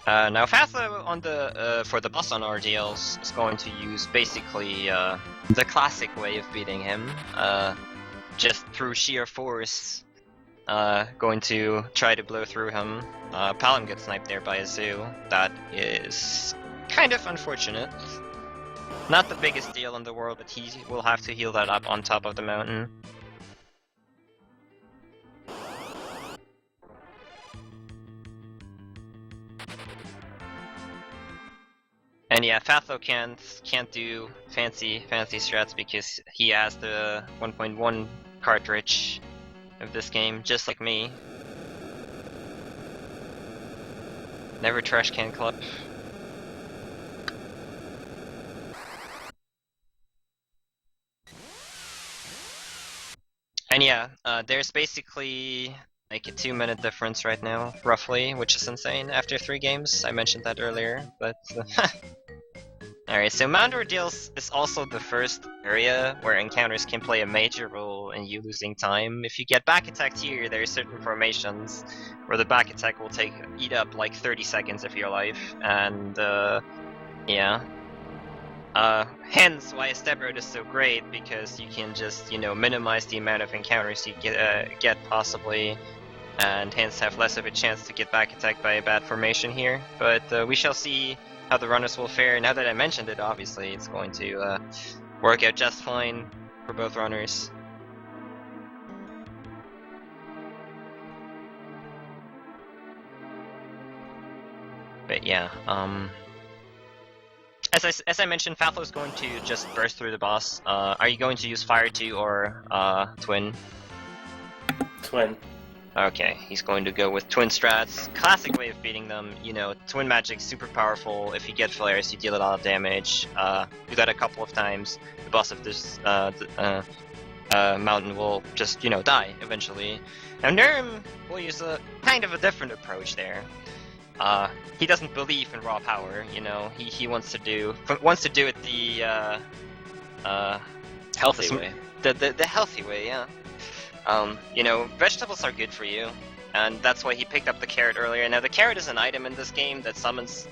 Now Fatho on the for the boss on Ordeals is going to use basically the classic way of beating him, just through sheer force. Going to try to blow through him. Palom gets sniped there by a zoo. That is kind of unfortunate. Not the biggest deal in the world, but he will have to heal that up on top of the mountain. And yeah, Fatho can't do fancy strats because he has the 1.1 cartridge of this game, just like me. Never trash can club. And yeah, there's basically like a 2-minute difference right now, roughly, which is insane after 3 games. I mentioned that earlier, but alright, so Mount Ordeals is also the first area where encounters can play a major role in you losing time. If you get back attacked here, there are certain formations where the back attack will eat up like 30 seconds of your life, and yeah. Hence why a step road is so great, because you can just, minimize the amount of encounters you get possibly, and hence have less of a chance to get back attacked by a bad formation here. But we shall see how the runners will fare. Now that I mentioned it, obviously it's going to work out just fine for both runners. But yeah, as I mentioned, Fatho is going to just burst through the boss. Are you going to use Fire 2 or Twin? Twin. Okay, he's going to go with Twin strats. Classic way of beating them. Twin magic's super powerful. If you get flares, you deal a lot of damage. Do that a couple of times. The boss of this mountain will just, die eventually. Now Neerrm will use a kind of a different approach there. He doesn't believe in raw power, he wants to do it the healthy way. The healthy way, yeah. Vegetables are good for you, and that's why he picked up the carrot earlier. Now the carrot is an item in this game that summons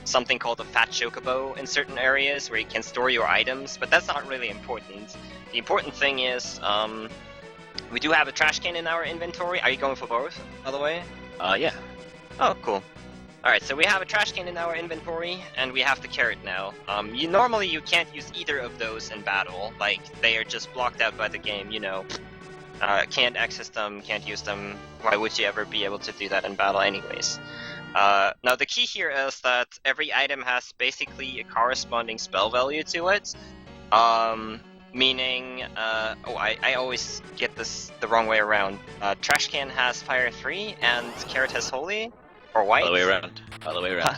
something called a fat chocobo in certain areas where you can store your items, but that's not really important. The important thing is, we do have a trash can in our inventory. Are you going for both, by the way? Yeah. Oh, cool. Alright, so we have a trash can in our inventory, and we have the carrot now. Normally you can't use either of those in battle, like, they are just blocked out by the game, can't access them, can't use them. Why would you ever be able to do that in battle anyways? Now the key here is that every item has basically a corresponding spell value to it. Meaning, I always get this the wrong way around. Trash can has Fire 3 and carrot has Holy? Or White? Other way around. Other way around.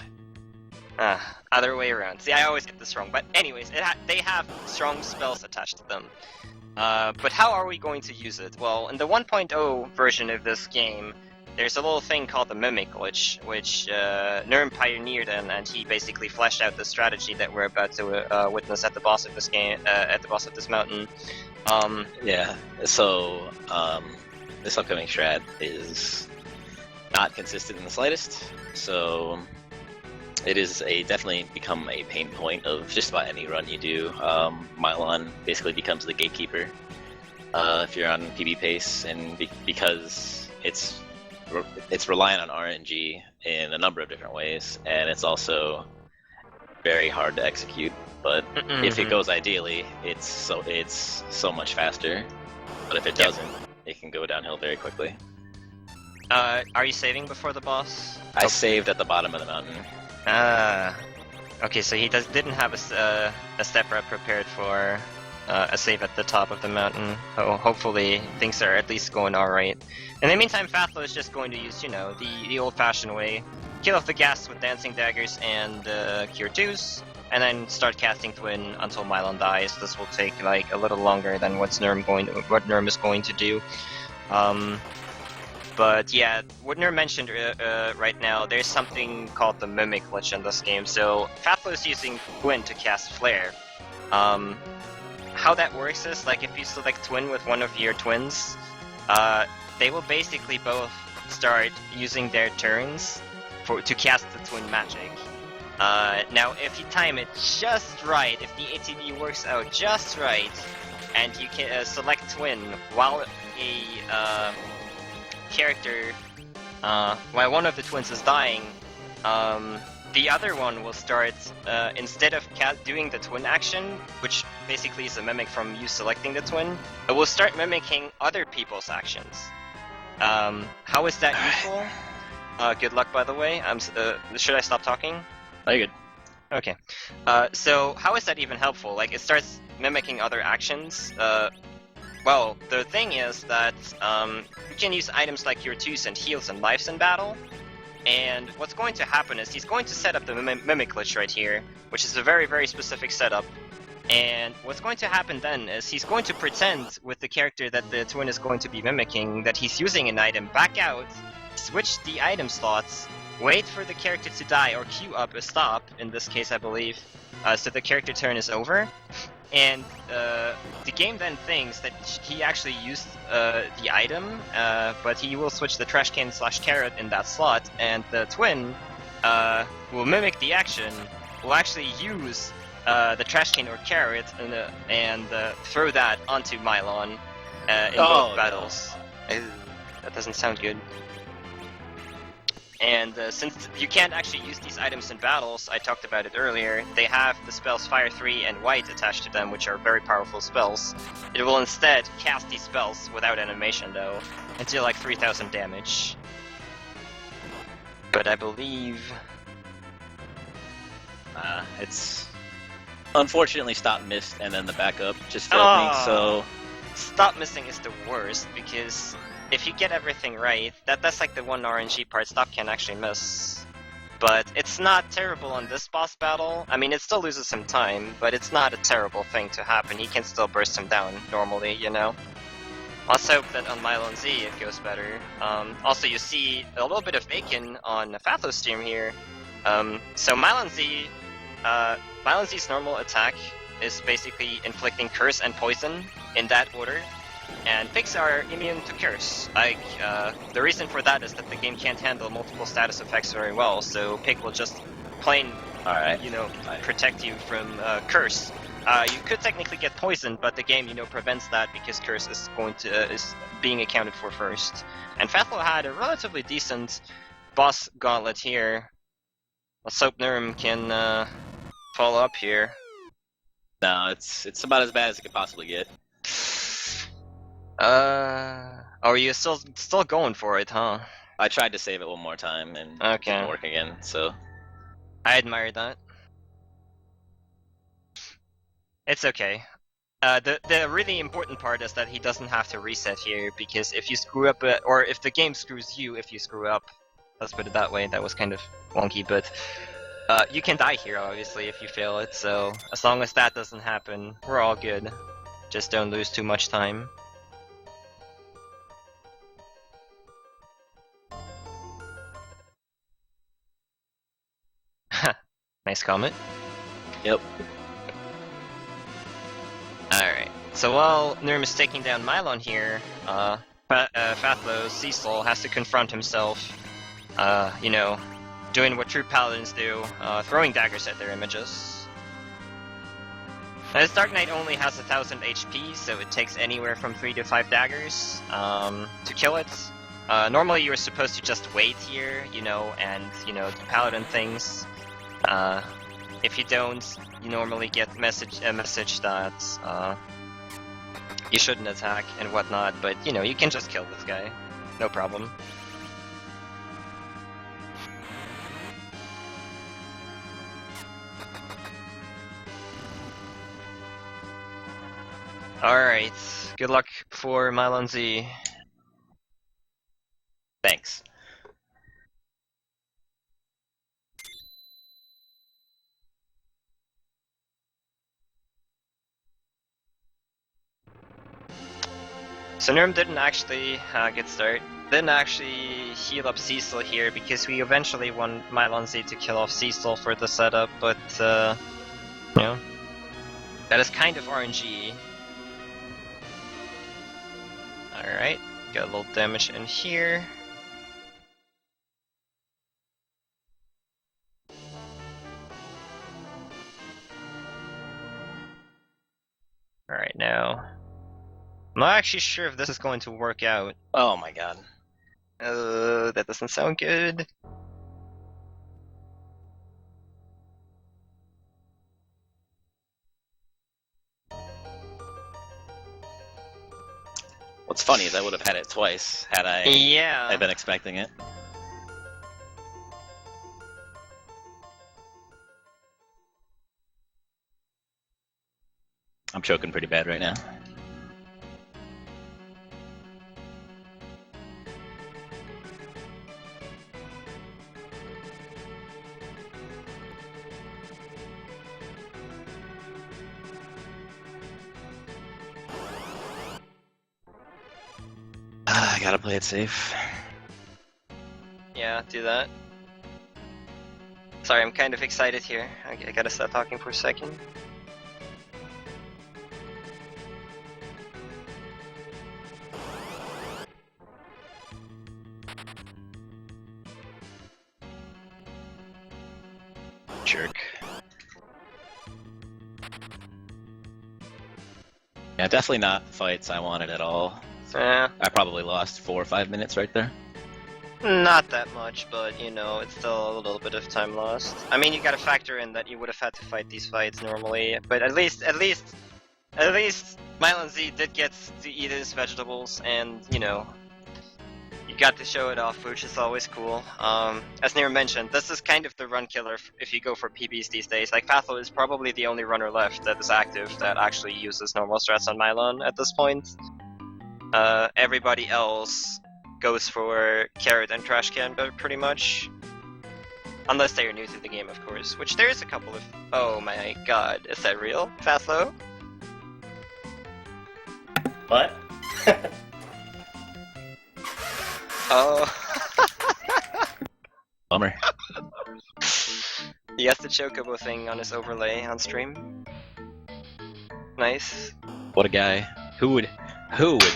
Other way around. See, I always get this wrong. But anyways, they have strong spells attached to them. But how are we going to use it? Well, in the 1.0 version of this game, there's a little thing called the Mimic Glitch, which Neerrm pioneered, and he basically fleshed out the strategy that we're about to witness at the boss of this game, at the boss of this mountain. Yeah. So this upcoming strat is not consistent in the slightest. So it is definitely become a pain point of just about any run you do. Milon basically becomes the gatekeeper if you're on PB pace, and because it's reliant on RNG in a number of different ways, and it's also very hard to execute. But if it goes ideally, it's so much faster. But if it doesn't, it can go downhill very quickly. Are you saving before the boss? I saved at the bottom of the mountain. Okay, so he didn't have a step rep prepared for a save at the top of the mountain. So hopefully things are at least going alright. In the meantime, Fatho is just going to use, the old-fashioned way. Kill off the gas with Dancing Daggers and Cure 2s, and then start casting Twin until Milon dies. This will take like a little longer than what Neerrm is going to do. But yeah, what Neerrm mentioned right now, there's something called the Mimic Glitch in this game. So Fatho is using Twin to cast Flare. How that works is, like, if you select Twin with one of your twins, they will basically both start using their turns to cast the twin magic. Now, if you time it just right, if the ATB works out just right, and you can select twin while a character, while one of the twins is dying, the other one will start, instead of doing the twin action, which basically is a mimic from you selecting the twin, it will start mimicking other people's actions. How is that useful? Good luck, by the way. Should I stop talking? Oh, you're good. Okay. So how is that even helpful? Like, it starts mimicking other actions. Well, the thing is that you can use items like your twos and heals and lives in battle. And what's going to happen is he's going to set up the mimic glitch right here, which is a very, very specific setup. And what's going to happen then is he's going to pretend with the character that the twin is going to be mimicking that he's using an item, back out, switch the item slots, wait for the character to die, or queue up a stop, in this case I believe, so the character turn is over. And the game then thinks that he actually used the item, but he will switch the trash can / carrot in that slot, and the twin will mimic the action, will actually use the trash can or carrot and throw that onto Milon in both battles. No. That doesn't sound good. And since you can't actually use these items in battles, I talked about it earlier, they have the spells Fire 3 and White attached to them, which are very powerful spells. It will instead cast these spells without animation though, and deal like 3000 damage. But I believe... it's... Unfortunately, stop missed, and then the backup just failed me, so... Stop missing is the worst, because if you get everything right, that's like the one RNG part, stop can actually miss. But it's not terrible on this boss battle. I mean, it still loses some time, but it's not a terrible thing to happen. He can still burst him down normally, you know? Let's hope that on Milon Z it goes better. Also, you see a little bit of bacon on Fatho's stream here. So Milon Z's normal attack is basically inflicting curse and poison in that order, and pigs are immune to curse. Like, the reason for that is that the game can't handle multiple status effects very well, so pig will just plain, protect you from curse. You could technically get poisoned, but the game, prevents that because curse is is being accounted for first. And Fatho had a relatively decent boss gauntlet here. Let's hope Neerrm can follow up here. No, it's about as bad as it could possibly get. Are you still going for it, huh? I tried to save it one more time and it didn't work again, so... I admire that. It's okay. The really important part is that he doesn't have to reset here, because if you screw up, or if the game screws you if you screw up, let's put it that way, that was kind of wonky, but you can die here, obviously, if you fail it, so as long as that doesn't happen, we're all good. Just don't lose too much time. Nice comment. Yep. Alright, so while Neerrm is taking down Milon here, Fatho, Cecil, has to confront himself, doing what true paladins do, throwing daggers at their images. Now, this Dark Knight only has 1000 HP, so it takes anywhere from 3 to 5 daggers to kill it. Normally you're supposed to just wait here, and, do paladin things. If you don't, you normally get a message that you shouldn't attack and whatnot, but, you can just kill this guy. No problem. Alright, good luck for Milon Z. Thanks. So Neerrm didn't actually didn't actually heal up Cecil here, because we eventually want Milon Z to kill off Cecil for the setup, but, that is kind of RNG. Alright, got a little damage in here. I'm not actually sure if this is going to work out. Oh my god. That doesn't sound good. What's funny is I would have had it twice had I I'd been expecting it. I'm choking pretty bad right now. I gotta play it safe. Yeah, do that. Sorry, I'm kind of excited here. I gotta stop talking for a second. Jerk. Yeah, definitely not fights I wanted at all. Yeah. I probably lost 4 or 5 minutes right there. Not that much, but you know, it's still a little bit of time lost. I mean, you gotta factor in that you would have had to fight these fights normally, but at least Milon Z did get to eat his vegetables, and you know, you got to show it off, which is always cool. As Neerrm mentioned, this is kind of the run killer if you go for PBs these days. Like, Fatho is probably the only runner left that is active that actually uses normal strats on Milon at this point. Everybody else goes for carrot and trash can, but pretty much. Unless they are new to the game, of course. Which there is a couple of. Oh my god, is that real? Fatho? What? Oh. Bummer. He has the Chocobo thing on his overlay on stream. Nice. What a guy. Who would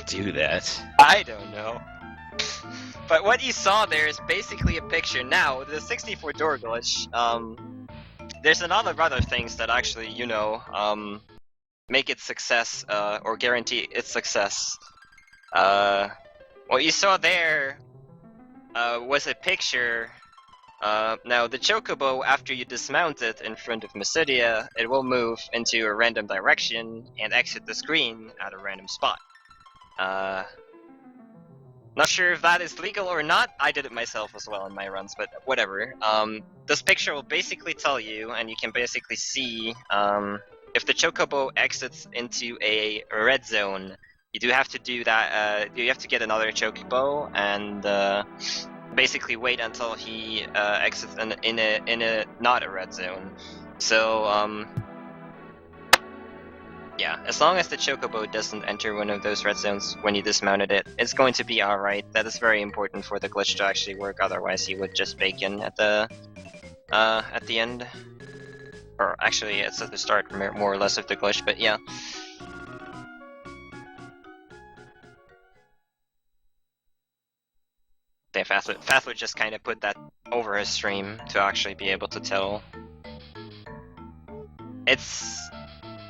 do that? I don't know. But what you saw there is basically a picture. Now, the 64 door glitch, there's a lot of other things that actually, you know, make it success, or guarantee its success. What you saw there was a picture. Now, the Chocobo, after you dismount it in front of Mysidia, it will move into a random direction and exit the screen at a random spot. Not sure if that is legal or not. I did it myself as well in my runs, but whatever. This picture will basically tell you, and you can basically see, if the Chocobo exits into a red zone, you do have to do that. You have to get another Chocobo and basically wait until he exits in a not a red zone. So yeah, as long as the Chocobo doesn't enter one of those red zones when you dismounted it, it's going to be alright. That is very important for the glitch to actually work, otherwise he would just bacon at the end. Or actually, it's at the start, more or less, of the glitch, but yeah. Yeah, Fath would just kind of put that over his stream to actually be able to tell. It's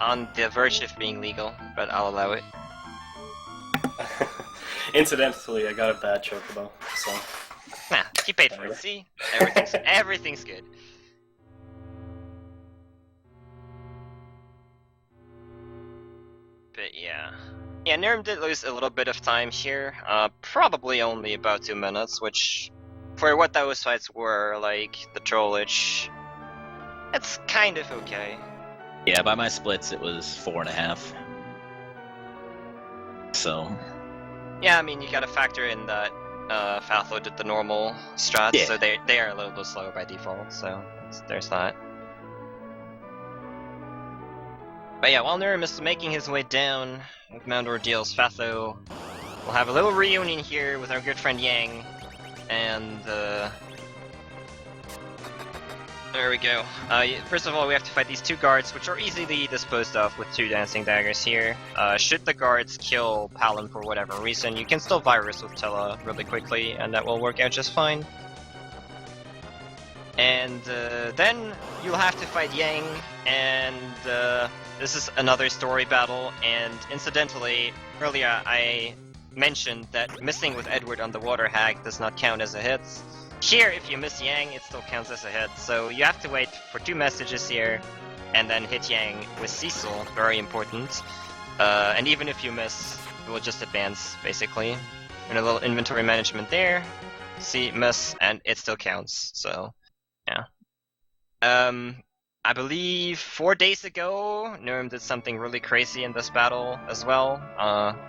on the verge of being legal, but I'll allow it. Incidentally, I got a bad Chocobo, so... Nah, he paid for it, see? Everything's good. But yeah. Yeah, Neerrm did lose a little bit of time here. Probably only about 2 minutes, which, for what those fights were, like, the trollage, it's kind of okay. Yeah, by my splits it was 4.5. So... Yeah, I mean, you gotta factor in that Fatho did the normal strats, yeah. So they are a little bit slower by default, so there's that. But yeah, while Neerrm is making his way down with Mount Ordeals, Fatho will have a little reunion here with our good friend Yang, and there we go. First of all, we have to fight these 2 guards, which are easily disposed of with 2 dancing daggers here. Should the guards kill Palin for whatever reason, you can still virus with Tella really quickly, and that will work out just fine. And then you'll have to fight Yang, and this is another story battle, and incidentally, earlier I mentioned that missing with Edward on the water hag does not count as a hit. Here, if you miss Yang, it still counts as a hit, so you have to wait for 2 messages here, and then hit Yang with Cecil, very important. And even if you miss, it will just advance, basically. And a little inventory management there. See, miss, and it still counts, so, yeah. I believe 4 days ago, Neerrm did something really crazy in this battle as well.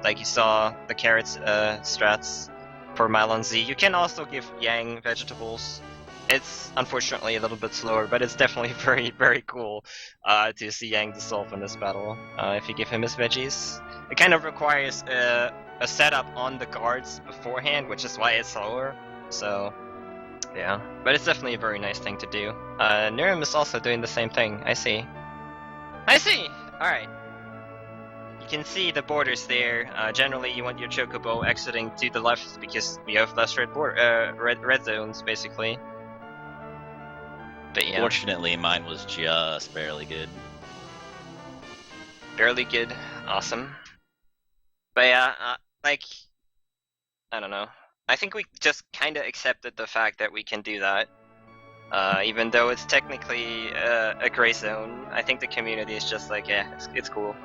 Like you saw the carrots strats for Milon Z. You can also give Yang vegetables. It's unfortunately a little bit slower, but it's definitely very, very cool to see Yang dissolve in this battle if you give him his veggies. It kind of requires a setup on the guards beforehand, which is why it's slower. So, yeah. But it's definitely a very nice thing to do. Neerrm is also doing the same thing. I see. I see! Alright. You can see the borders there. Generally, you want your Chocobo exiting to the left because we have less red zones, basically. But yeah. Fortunately, mine was just barely good. Barely good. Awesome. But yeah, like, I don't know. I think we just kind of accepted the fact that we can do that. Even though it's technically a gray zone, I think the community is just like, yeah, it's cool.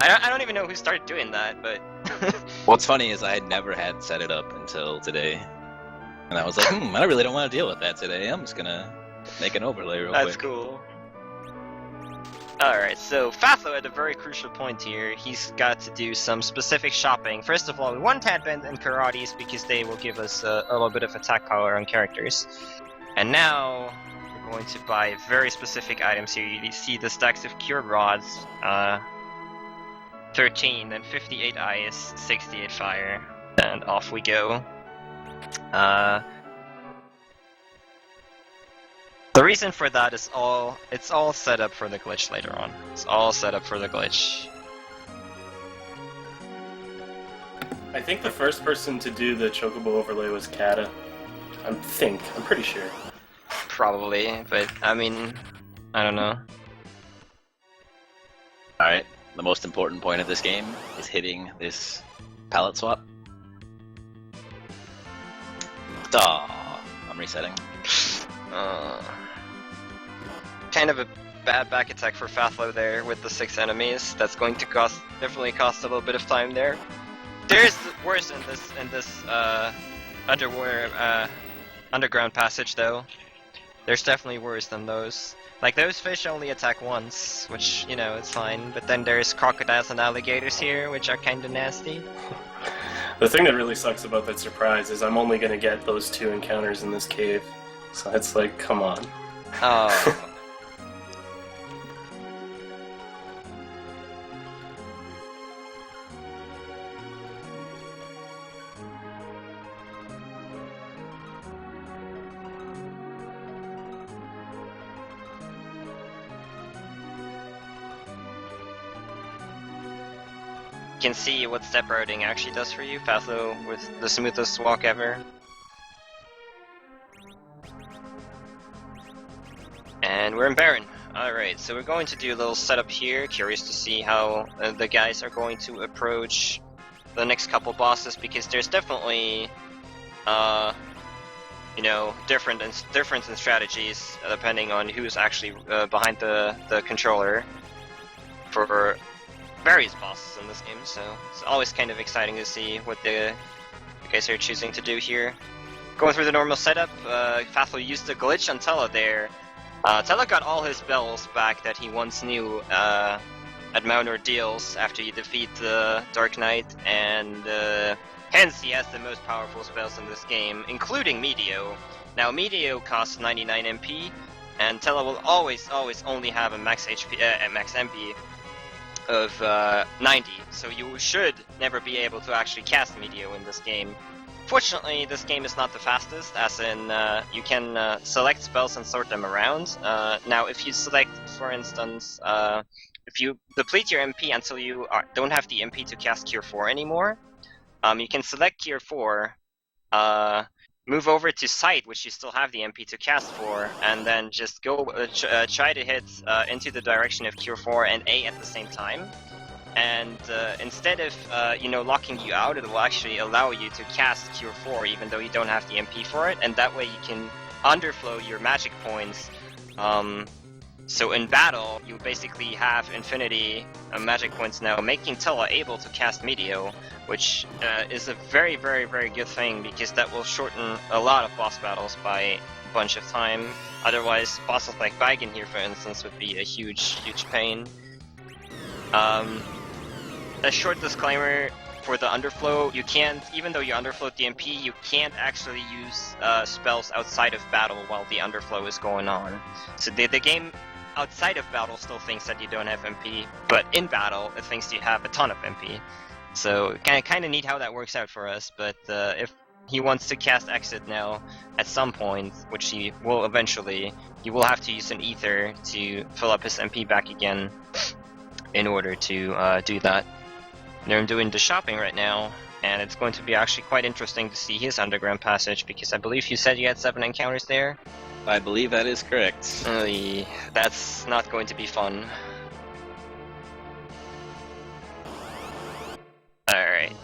I don't even know who started doing that, but... What's funny is I had never had set it up until today. And I was like, I really don't want to deal with that today. I'm just gonna make an overlay real quick. That's cool. Alright, so Fatho at a very crucial point here. He's got to do some specific shopping. First of all, we want Headband and Karates because they will give us a little bit of attack power on characters. And now, we're going to buy very specific items here. You see the stacks of Cure Rods. 13, then 58 ice, 68 fire, and off we go. The reason for that is it's all set up for the glitch later on. It's all set up for the glitch. I think the first person to do the Chocobo overlay was Kata. I'm pretty sure. Probably, but I mean, I don't know. Alright, the most important point of this game is hitting this palette swap. I'm resetting. Kind of a bad back attack for Fatho there with the 6 enemies. That's going to definitely cost a little bit of time there. There's worse in this underground passage though. There's definitely worse than those. Like those fish only attack once, which you know it's fine. But then there's crocodiles and alligators here, which are kind of nasty. The thing that really sucks about that surprise is I'm only gonna get those 2 encounters in this cave. So it's like, come on. Oh. You can see what step routing actually does for you, Fatho with the smoothest walk ever. And we're in Baron. Alright, so we're going to do a little setup here. Curious to see how the guys are going to approach the next couple bosses, because there's definitely, you know, difference in strategies depending on who's actually behind the controller for various bosses in this game, so it's always kind of exciting to see what the guys are choosing to do here. Going through the normal setup, Fatho used the glitch on Tella there. Tella got all his spells back that he once knew at Mount Ordeals after you defeat the Dark Knight, and hence he has the most powerful spells in this game, including Medio. Now Medio costs 99 MP, and Tella will always only have a max HP, max MP of 90, so you should never be able to actually cast Medio in this game. Fortunately, this game is not the fastest, as in you can select spells and sort them around. Now, if you select, for instance, if you deplete your MP until you don't have the MP to cast Cure 4 anymore, you can select Cure 4, move over to site, which you still have the MP to cast for, and then just go try to hit into the direction of Cure 4 and A at the same time. And instead of locking you out, it will actually allow you to cast Cure 4 even though you don't have the MP for it, and that way you can underflow your magic points. So in battle, you basically have infinity magic points now, making Tella able to cast Meteo, which is a very, very, very good thing, because that will shorten a lot of boss battles by a bunch of time. Otherwise, bosses like Baigan here, for instance, would be a huge, huge pain. A short disclaimer for the underflow: you can't, even though you underfloat the MP, you can't actually use spells outside of battle while the underflow is going on. So the game outside of battle still thinks that you don't have MP, but in battle it thinks you have a ton of MP. So kind of neat how that works out for us. But if he wants to cast Exit now at some point, which he will eventually, he will have to use an Ether to fill up his MP back again in order to do that. Neerrm doing the shopping right now, and it's going to be actually quite interesting to see his underground passage, because I believe you said you had 7 encounters there? I believe that is correct. That's not going to be fun. Alright.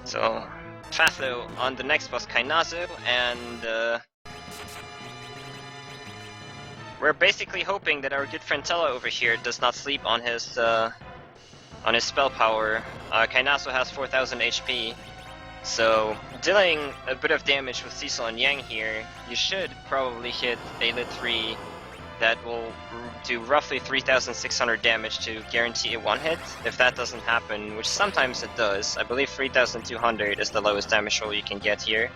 So, Fatho on the next boss, Kazo, and we're basically hoping that our good friend Tella over here does not sleep on his spell power. Kainazo has 4000 HP, so dealing a bit of damage with Cecil and Yang here, you should probably hit a Lit 3 that will do roughly 3600 damage to guarantee a one-hit. If that doesn't happen, which sometimes it does, I believe 3200 is the lowest damage roll you can get here.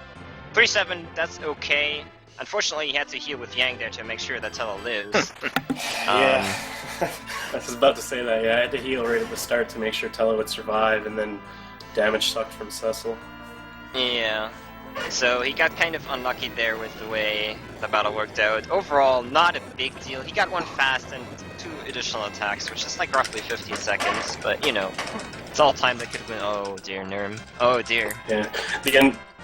3-7, that's okay. Unfortunately, he had to heal with Yang there to make sure that Tella lives. Yeah, I was about to say that. Yeah, I had to heal right at the start to make sure Tella would survive, and then damage sucked from Cecil. Yeah, so he got kind of unlucky there with the way the battle worked out. Overall, not a big deal. He got one fast and 2 additional attacks, which is like roughly 15 seconds, but you know, it's all time that could have been. Oh dear, Neerrm. Oh dear. Yeah,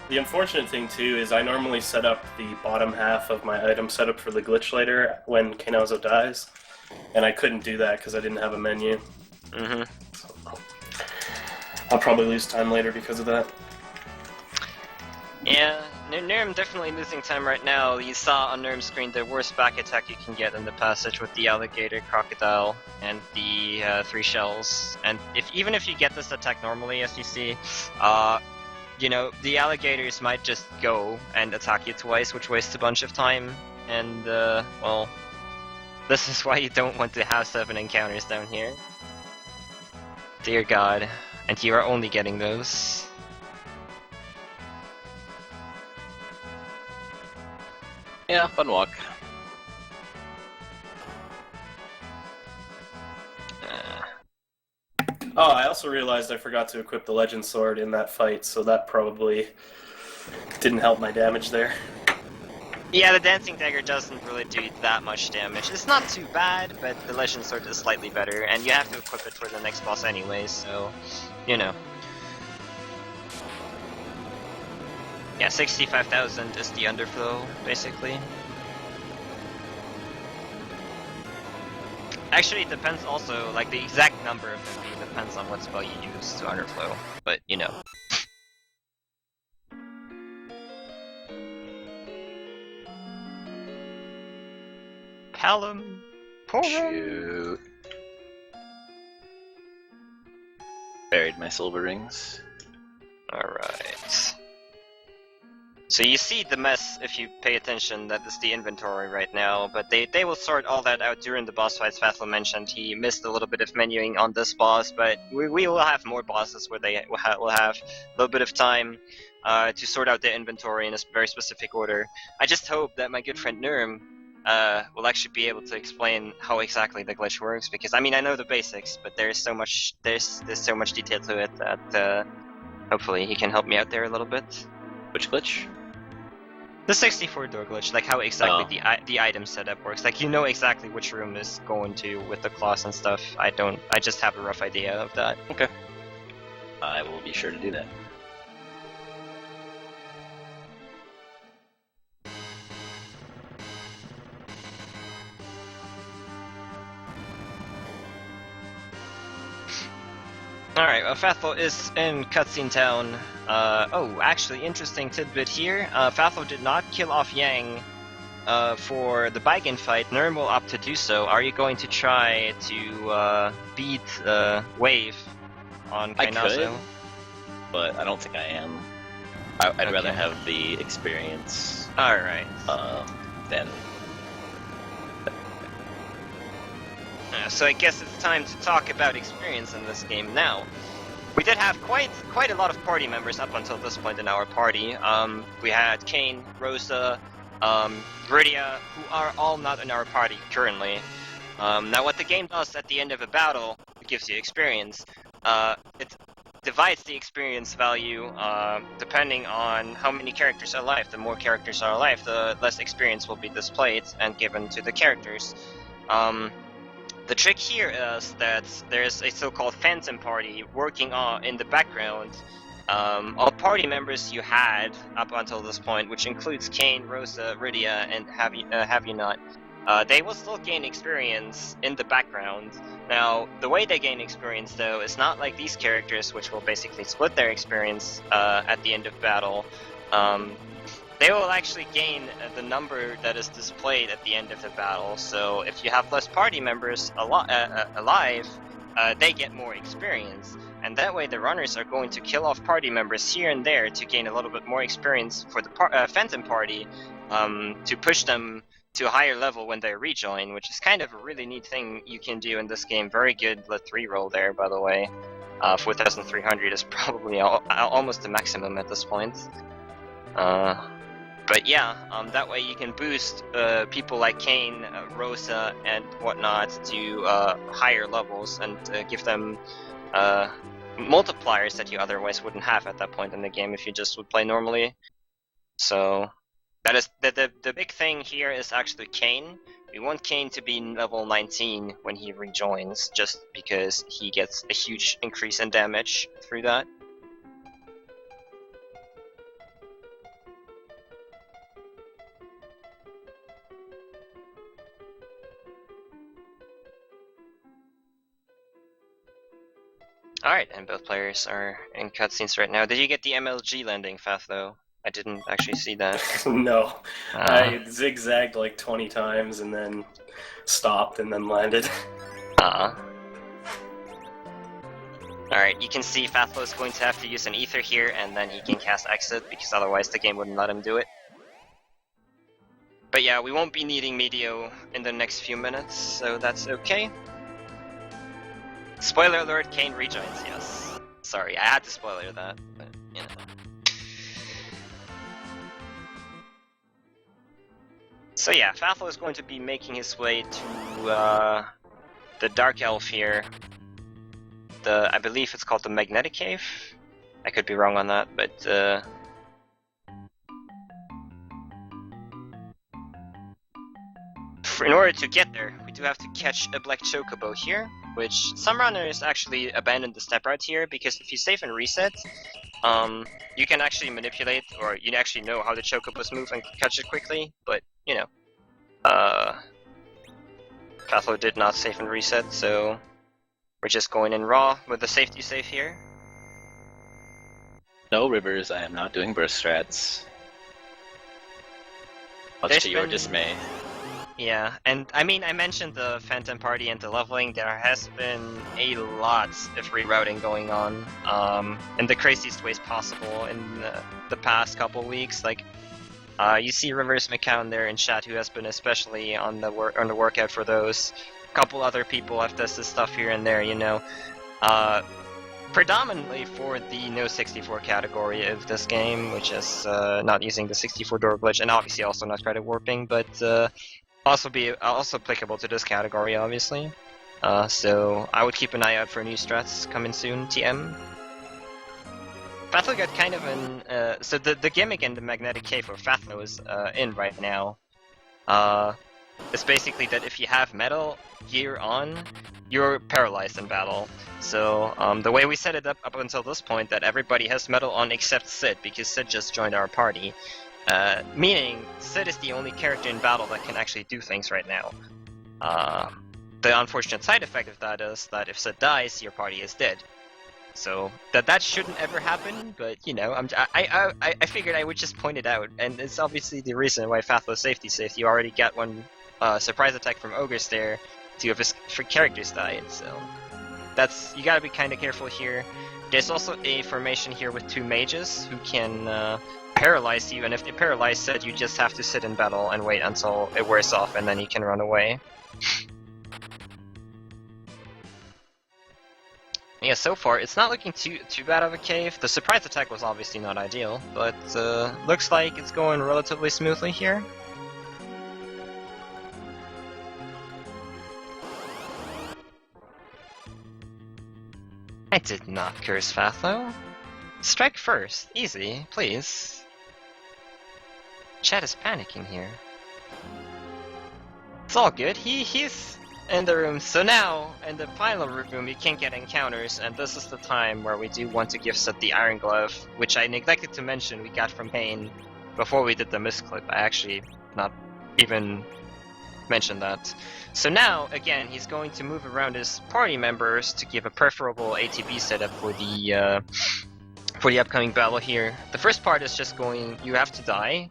the unfortunate thing too is I normally set up the bottom half of my item setup for the glitch later when Kainazo dies, and I couldn't do that because I didn't have a menu. Mm-hmm. So I'll probably lose time later because of that. Yeah, Neerrm definitely losing time right now. You saw on Neerrm's screen the worst back attack you can get in the passage with the alligator, crocodile, and the 3 shells. And even if you get this attack normally, as you see, you know, the alligators might just go and attack you twice, which wastes a bunch of time. And, well, this is why you don't want to have 7 encounters down here. Dear God. And you are only getting those. Yeah, fun walk. Oh, I also realized I forgot to equip the Legend Sword in that fight, so that probably didn't help my damage there. Yeah, the Dancing Dagger doesn't really do that much damage. It's not too bad, but the Legend Sword is slightly better, and you have to equip it for the next boss anyway, so, you know. Yeah, 65,000 is the underflow, basically. Actually, it depends also, like, the exact number of MP depends on what spell you use to underflow, but, you know. Palom. Shoot. Buried my silver rings. Alright. So you see the mess if you pay attention. That is the inventory right now, but they will sort all that out during the boss fights. Fathel mentioned he missed a little bit of menuing on this boss, but we will have more bosses where they will have a little bit of time to sort out their inventory in a very specific order. I just hope that my good friend Neerrm will actually be able to explain how exactly the glitch works, because I mean I know the basics, but there's so much so much detail to it that hopefully he can help me out there a little bit. Which glitch? The 64 door glitch, like how exactly the item setup works. Like you know exactly which room is going to with the claws and stuff. I don't. I just have a rough idea of that. Okay. I will be sure to do that. Fathlo is in Cutscene Town. Oh, actually, interesting tidbit here. Fathlo did not kill off Yang for the Baigan fight. Neerrm will opt to do so. Are you going to try to beat Wave on Kainazo? I could, but I don't think I am. I'd Okay. rather have the experience Alright. than... So I guess it's time to talk about experience in this game now. We did have quite a lot of party members up until this point in our party. We had Kain, Rosa, Viridia, who are all not in our party currently. Now what the game does at the end of a battle, it gives you experience. It divides the experience value depending on how many characters are alive. The more characters are alive, the less experience will be displayed and given to the characters. The trick here is that there's a so-called phantom party working in the background. All party members you had up until this point, which includes Kain, Rosa, Rydia, and Have You Not, they will still gain experience in the background. Now, the way they gain experience, though, is not like these characters, which will basically split their experience at the end of battle. They will actually gain the number that is displayed at the end of the battle. So if you have less party members alive, they get more experience. And that way the runners are going to kill off party members here and there to gain a little bit more experience for the Phantom Party, to push them to a higher level when they rejoin, which is kind of a really neat thing you can do in this game. Very good lit 3 roll there, by the way. 4,300 is probably almost the maximum at this point. But yeah, that way you can boost people like Kain, Rosa, and whatnot to higher levels and give them multipliers that you otherwise wouldn't have at that point in the game if you just would play normally. So that is the big thing here is actually Kain. We want Kain to be level 19 when he rejoins, just because he gets a huge increase in damage through that. Alright, and both players are in cutscenes right now. Did you get the MLG landing, Fathlo? I didn't actually see that. No. I zigzagged like 20 times and then stopped and then landed. Alright, you can see Fathlo is going to have to use an Ether here, and then he can cast Exit, because otherwise the game wouldn't let him do it. But yeah, we won't be needing Medio in the next few minutes, so that's okay. Spoiler alert, Kain rejoins, yes. Sorry, I had to spoiler that, but, you know. So yeah, Fathlo is going to be making his way to the Dark Elf here. I believe it's called the Magnetic Cave. I could be wrong on that, but in order to get there, we do have to catch a black chocobo here, which some runners actually abandon the step route here, because if you save and reset, you can actually manipulate, or you actually know how the chocobos move and catch it quickly, but, you know, Fathlo did not save and reset, so we're just going in raw with the safety save here. No rivers, I am not doing burst strats. Much to your dismay. Yeah, and I mean, I mentioned the Phantom Party and the leveling. There has been a lot of rerouting going on in the craziest ways possible in the past couple weeks. Like, you see Reverse McCown there in chat, who has been especially on the workout for those. A couple other people have tested stuff here and there, you know. Predominantly for the no 64 category of this game, which is not using the 64 door glitch, and obviously also not credit warping, but also applicable to this category, obviously. So I would keep an eye out for new strats coming soon, TM. Fathlo got kind of an... so the gimmick in the Magnetic Cave where Fathlo is in right now is basically that if you have metal gear on, you're paralyzed in battle. So the way we set it up until this point, that everybody has metal on except Sid, because Sid just joined our party. Meaning, Sid is the only character in battle that can actually do things right now. The unfortunate side effect of that is that if Sid dies, your party is dead. So that shouldn't ever happen, but you know, I figured I would just point it out, and it's obviously the reason why Fathlo's safety safe. You already got one surprise attack from Ogres there, 2 of his characters died, so you gotta be kind of careful here. There's also a formation here with 2 mages who can paralyze you, and if they paralyze Sid, you just have to sit in battle and wait until it wears off, and then you can run away. Yeah, so far it's not looking too bad of a cave. The surprise attack was obviously not ideal, but looks like it's going relatively smoothly here. I did not curse Fathlo. Strike first, easy, please. Chat is panicking here. It's all good. He's in the room. So now, in the final room, you can't get encounters, and this is the time where we do want to give Sid the Iron Glove, which I neglected to mention we got from Kain before we did the misclip. I actually not even mentioned that. So now, again, he's going to move around his party members to give a preferable ATB setup for the upcoming battle here. The first part is just going, you have to die.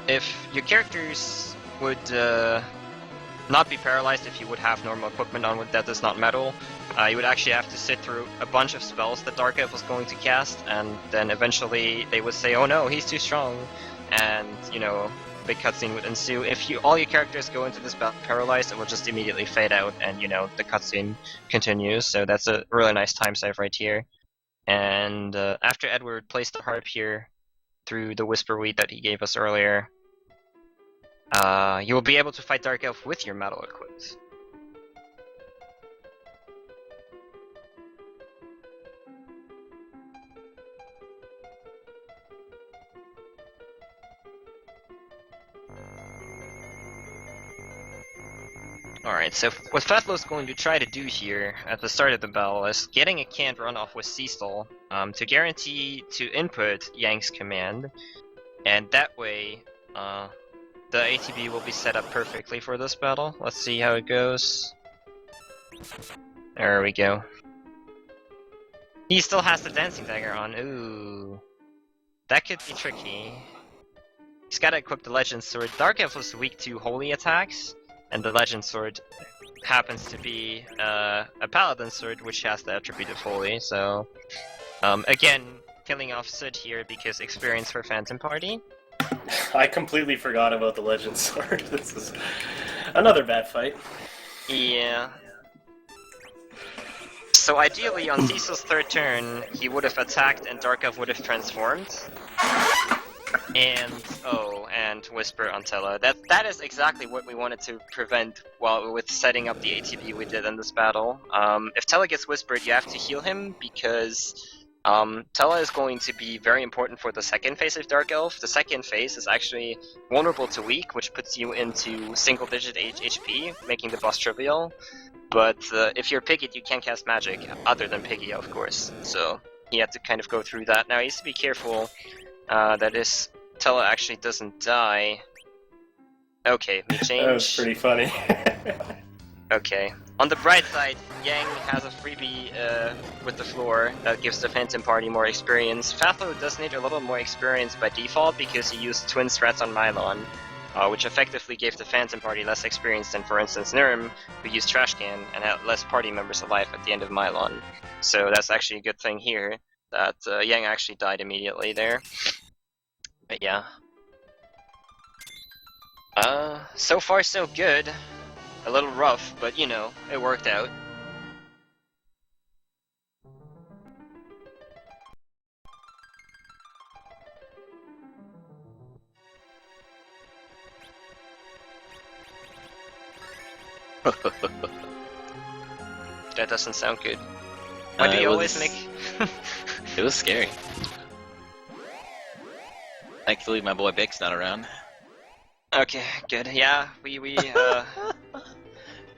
If your characters would not be paralyzed if you would have normal equipment on that does not metal, you would actually have to sit through a bunch of spells that Dark Elf was going to cast, and then eventually they would say, oh no, he's too strong, and, you know, big cutscene would ensue. If all your characters go into this battle paralyzed, it will just immediately fade out, and, you know, the cutscene continues, so that's a really nice time save right here. And after Edward placed the harp here through the Whisper Weed that he gave us earlier, you will be able to fight Dark Elf with your metal equipped. Alright, so what Fathlo's going to try to do here at the start of the battle is getting a canned runoff with Cecil to guarantee to input Yang's command, and that way the ATB will be set up perfectly for this battle. Let's see how it goes. There we go. He still has the Dancing Dagger on. Ooh. That could be tricky. He's gotta equip the Legend Sword. Dark Elf was weak to holy attacks, and the Legend Sword happens to be a Paladin Sword, which has the attribute of holy, so... again, killing off Sid here because experience for Phantom Party. I completely forgot about the Legend Sword. This is another bad fight. Yeah. So ideally, on Cecil's third turn, he would have attacked and Dark Elf would have transformed. And Whisper on Tella. That is exactly what we wanted to prevent with setting up the ATB we did in this battle. If Tella gets Whispered, you have to heal him because Tella is going to be very important for the second phase of Dark Elf. The second phase is actually vulnerable to weak, which puts you into single-digit HP, making the boss trivial. But if you're Piggy, you can't cast magic, other than Piggy, of course. So he had to kind of go through that. Now he needs to be careful that his Tella actually doesn't die. Okay, we change. That was pretty funny. Okay. On the bright side, Yang has a freebie with the floor that gives the Phantom Party more experience. Fathlo does need a little more experience by default because he used Twin Threats on Milon, which effectively gave the Phantom Party less experience than, for instance, Neerrm, who used Trash Can and had less party members alive at the end of Milon. So that's actually a good thing here, that Yang actually died immediately there. But yeah. So far so good. A little rough, but you know, it worked out. That doesn't sound good. Why do you always make... It was scary. Thankfully my boy Big's not around. Okay, good. Yeah, we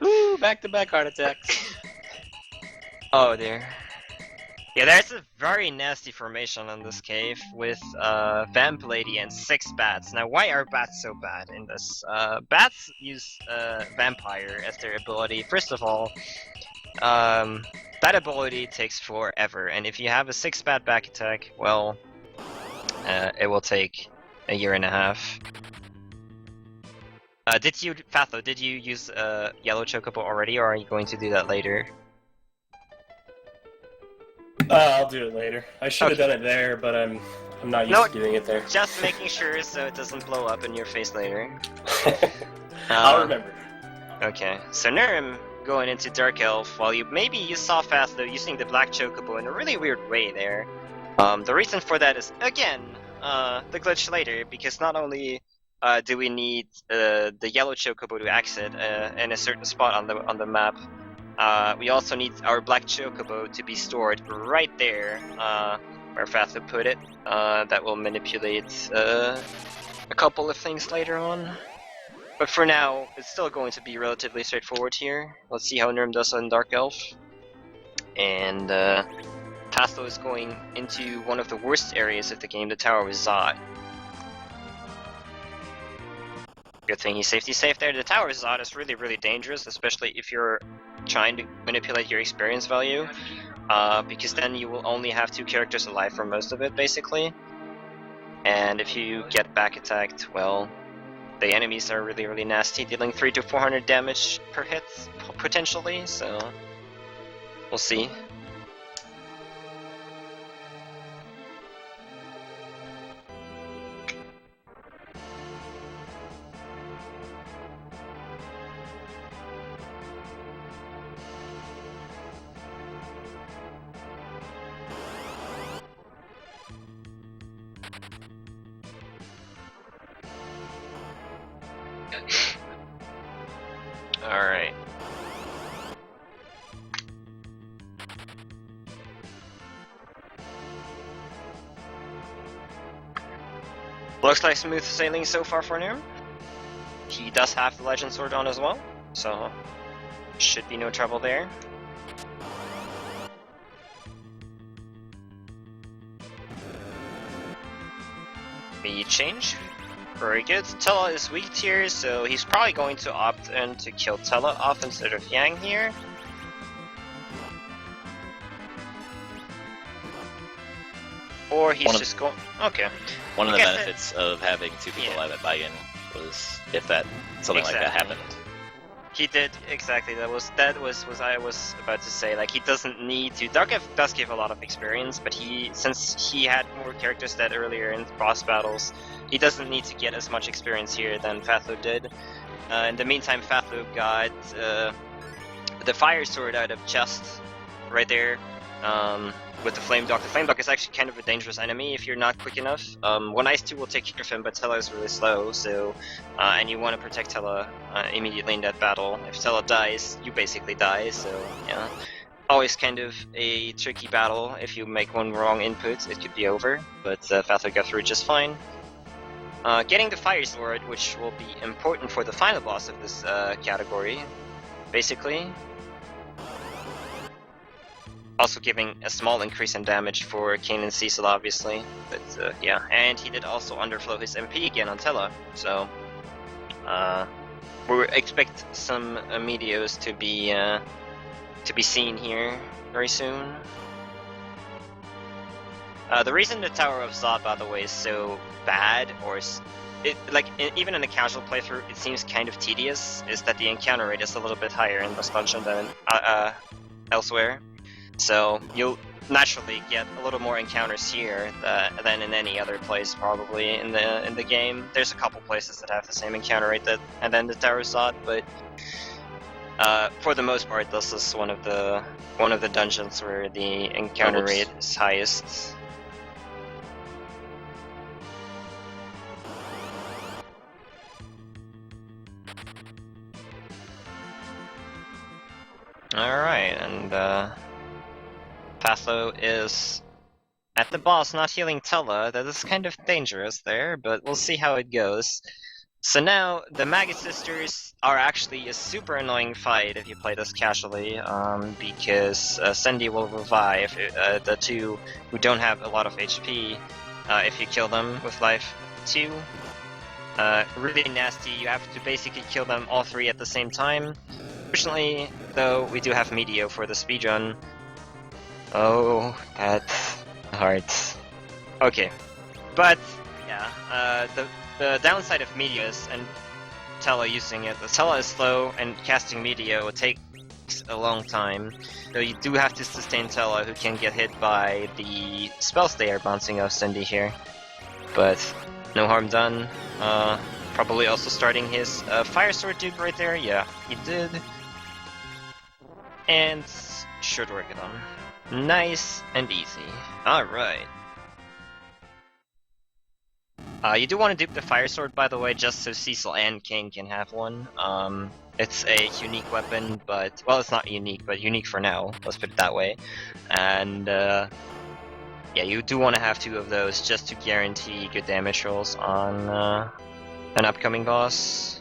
Woo, back-to-back heart attacks. Oh dear. Yeah, there's a very nasty formation in this cave with Vamp Lady and 6 bats. Now, why are bats so bad in this? Bats use Vampire as their ability. First of all, that ability takes forever, and if you have a 6 bat back attack, well, it will take a year and a half. Fatho, did you use Yellow Chocobo already, or are you going to do that later? I'll do it later. I should have done it there, but I'm not used to doing it there. Just making sure so it doesn't blow up in your face later. I'll remember. Okay, so Neerrm going into Dark Elf, while you saw Fatho using the Black Chocobo in a really weird way there. The reason for that is, again, the glitch later, because not only do we need the Yellow Chocobo to exit in a certain spot on the map, we also need our Black Chocobo to be stored right there, where Fatho put it. That will manipulate a couple of things later on. But for now, it's still going to be relatively straightforward here. Let's see how Neerrm does on Dark Elf. And Fatho is going into one of the worst areas of the game, the Tower with Zot. Good thing he's safety safe there. The Tower with Zot is really, really dangerous, especially if you're trying to manipulate your experience value. Because then you will only have 2 characters alive for most of it, basically. And if you get back attacked, well, the enemies are really, really nasty, dealing 300 to 400 damage per hit, potentially, so we'll see. Alright. Looks like smooth sailing so far for Neerrm. He does have the Legend Sword on as well, so should be no trouble there. Speed change. Very good. Tella is weak here, so he's probably going to opt in to kill Tella off instead of Yang here. Or he's just going... Okay. One of the benefits of having 2 people alive at Baigan was if something like that happened. He did, exactly. That was what I was about to say. Like, he doesn't need to. Dark Elf does give a lot of experience, but since he had more characters dead earlier in boss battles, he doesn't need to get as much experience here than Fatho did. In the meantime, Fatho got the Fire Sword out of chest right there. With the Flame Dog. The Flame Dog is actually kind of a dangerous enemy if you're not quick enough. One Ice 2 will take care of him, but Tella is really slow, so and you want to protect Tella immediately in that battle. If Tella dies, you basically die, so yeah. Always kind of a tricky battle. If you make one wrong input, it could be over, but Fatho got through just fine. Getting the Fire Sword, which will be important for the final boss of this category, basically. Also giving a small increase in damage for Kain and Cecil, obviously, but yeah, and he did also underflow his MP again on Tella, so we expect some Meteos to be seen here very soon. The reason the Tower of Zot, by the way, is so bad, or even in a casual playthrough, it seems kind of tedious, is that the encounter rate is a little bit higher in this dungeon than elsewhere. So you'll naturally get a little more encounters here than in any other place probably in the game. There's a couple places that have the same encounter rate and then the Tower of Zot, but for the most part, this is one of the dungeons where the encounter rate is highest. All right, and. Fatho is at the boss, not healing Tella. That is kind of dangerous there, but we'll see how it goes. So now, the Magus sisters are actually a super annoying fight if you play this casually, because Sendy will revive the 2 who don't have a lot of HP if you kill them with life 2. Really nasty, you have to basically kill them all 3 at the same time. Fortunately, though, we do have Medio for the speedrun. Oh, that's hard. Okay, but yeah, the downside of Medio is, and Tela using it, the Tela is slow and casting Medio takes a long time. So you do have to sustain Tela, who can get hit by the spells they are bouncing off Cindy here. But no harm done. Probably also starting his Fire Sword dupe right there. Yeah, he did. And should work it on. Nice and easy. Alright. You do want to dupe the Fire Sword, by the way, just so Cecil and Kain can have one. It's a unique weapon, but... well, it's not unique, but unique for now. Let's put it that way. And, yeah, you do want to have 2 of those just to guarantee good damage rolls on an upcoming boss.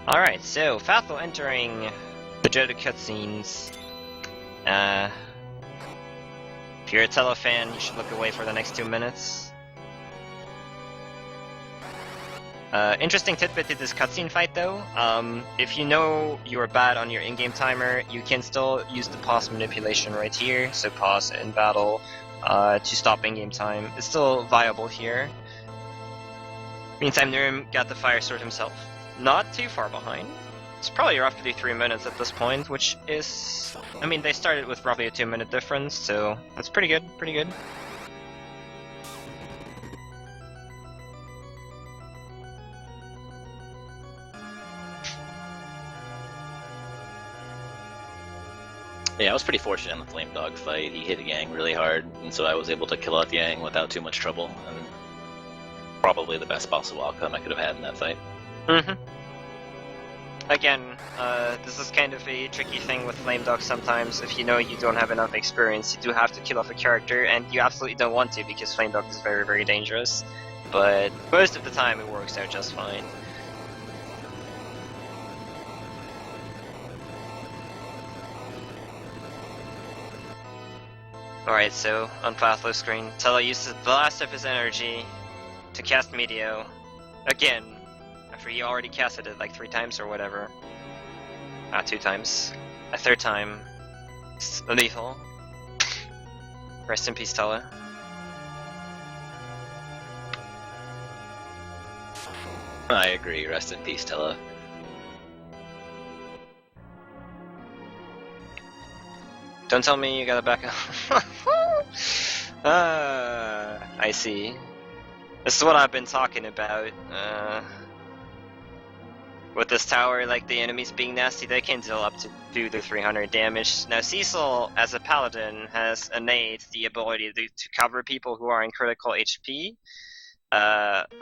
Alright, so Fathel entering the dreaded cutscenes. If you're a Tela fan, you should look away for the next 2 minutes. Interesting tidbit to this cutscene fight though, if you know you're bad on your in-game timer, you can still use the pause manipulation right here, so pause in battle to stop in-game time. It's still viable here. Meantime, Neerrm got the Fire Sword himself. Not too far behind. It's probably roughly 3 minutes at this point, which is... I mean, they started with roughly a 2-minute difference, so that's pretty good, pretty good. Yeah, I was pretty fortunate in the Flame Dog fight. He hit Yang really hard, and so I was able to kill out Yang without too much trouble, and probably the best possible outcome I could have had in that fight. Mm-hmm. Again, this is kind of a tricky thing with Flame Dog sometimes. If you know you don't have enough experience, you do have to kill off a character, and you absolutely don't want to because Flame Dog is very, very dangerous. But most of the time it works out just fine. Alright, so on Pathlo's screen, Tela uses the last of his energy to cast Medio. Again, after he already casted it like 3 times or whatever. 2 times. A 3rd time. It's lethal. Rest in peace, Tela. I agree, rest in peace, Tela. Don't tell me you gotta back up. I see. This is what I've been talking about. With this tower, like the enemies being nasty, they can deal up to 200 to 300 damage. Now Cecil, as a paladin, has innate the ability to cover people who are in critical HP.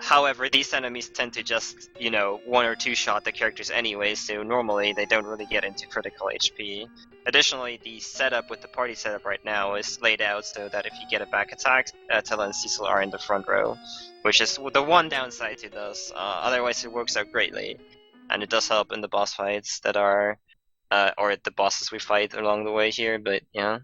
However, these enemies tend to just, 1 or 2 shot the characters anyway, so normally they don't really get into critical HP. Additionally, the setup with the party setup right now is laid out so that if you get a back attack, Tela and Cecil are in the front row, which is the one downside to this. Otherwise, it works out greatly, and it does help in the boss fights that are, or the bosses we fight along the way here, but yeah.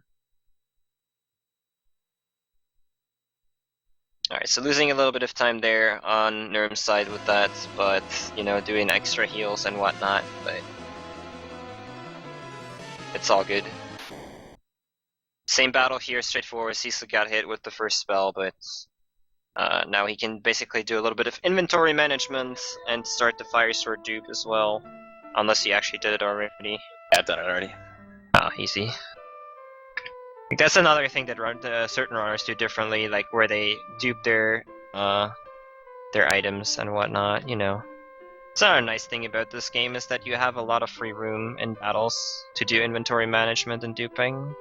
Alright, so losing a little bit of time there on Neerrm's side with that, but, doing extra heals and whatnot, but it's all good. Same battle here, straightforward. Cecil got hit with the first spell, but now he can basically do a little bit of inventory management and start the Fire Sword dupe as well. Unless he actually did it already. Yeah, I've done it already. Ah, easy. That's another thing that certain runners do differently, like where they dupe their items and whatnot, It's another nice thing about this game is that you have a lot of free room in battles to do inventory management and duping.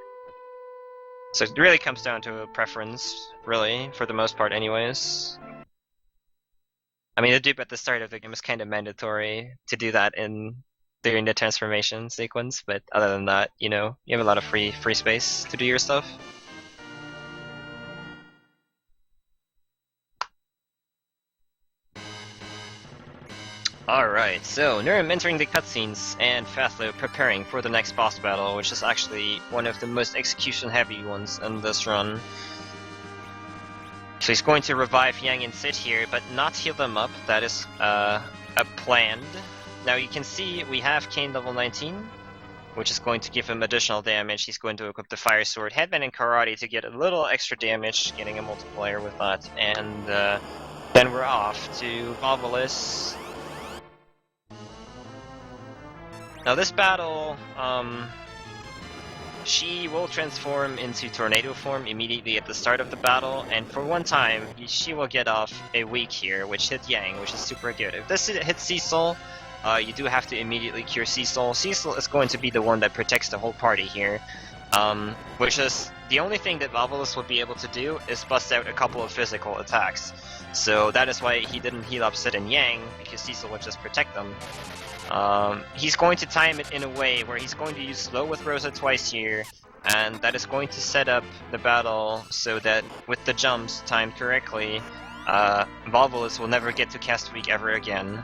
So it really comes down to a preference, really, for the most part anyways. I mean, the dupe at the start of the game is kind of mandatory to do that during the transformation sequence, but other than that, you have a lot of free space to do your stuff. Alright, so Neerrm entering the cutscenes and Fathlo preparing for the next boss battle, which is actually one of the most execution-heavy ones in this run. So he's going to revive Yang and Sid here, but not heal them up. That is planned. Now you can see we have Kain level 19, which is going to give him additional damage. He's going to equip the Fire Sword, Headband, and Karate to get a little extra damage, getting a multiplier with that. And then we're off to Valvalis. Now this battle, she will transform into tornado form immediately at the start of the battle, and for one time, she will get off a weak here, which hit Yang, which is super good. If this hits Cecil, you do have to immediately cure Cecil. Cecil is going to be the one that protects the whole party here, which is the only thing that Valvalis would be able to do is bust out a couple of physical attacks. So that is why he didn't heal up Sid and Yang, because Cecil would just protect them. He's going to time it in a way where he's going to use slow with Rosa twice here, and that is going to set up the battle so that with the jumps timed correctly, Valvalis will never get to cast weak ever again.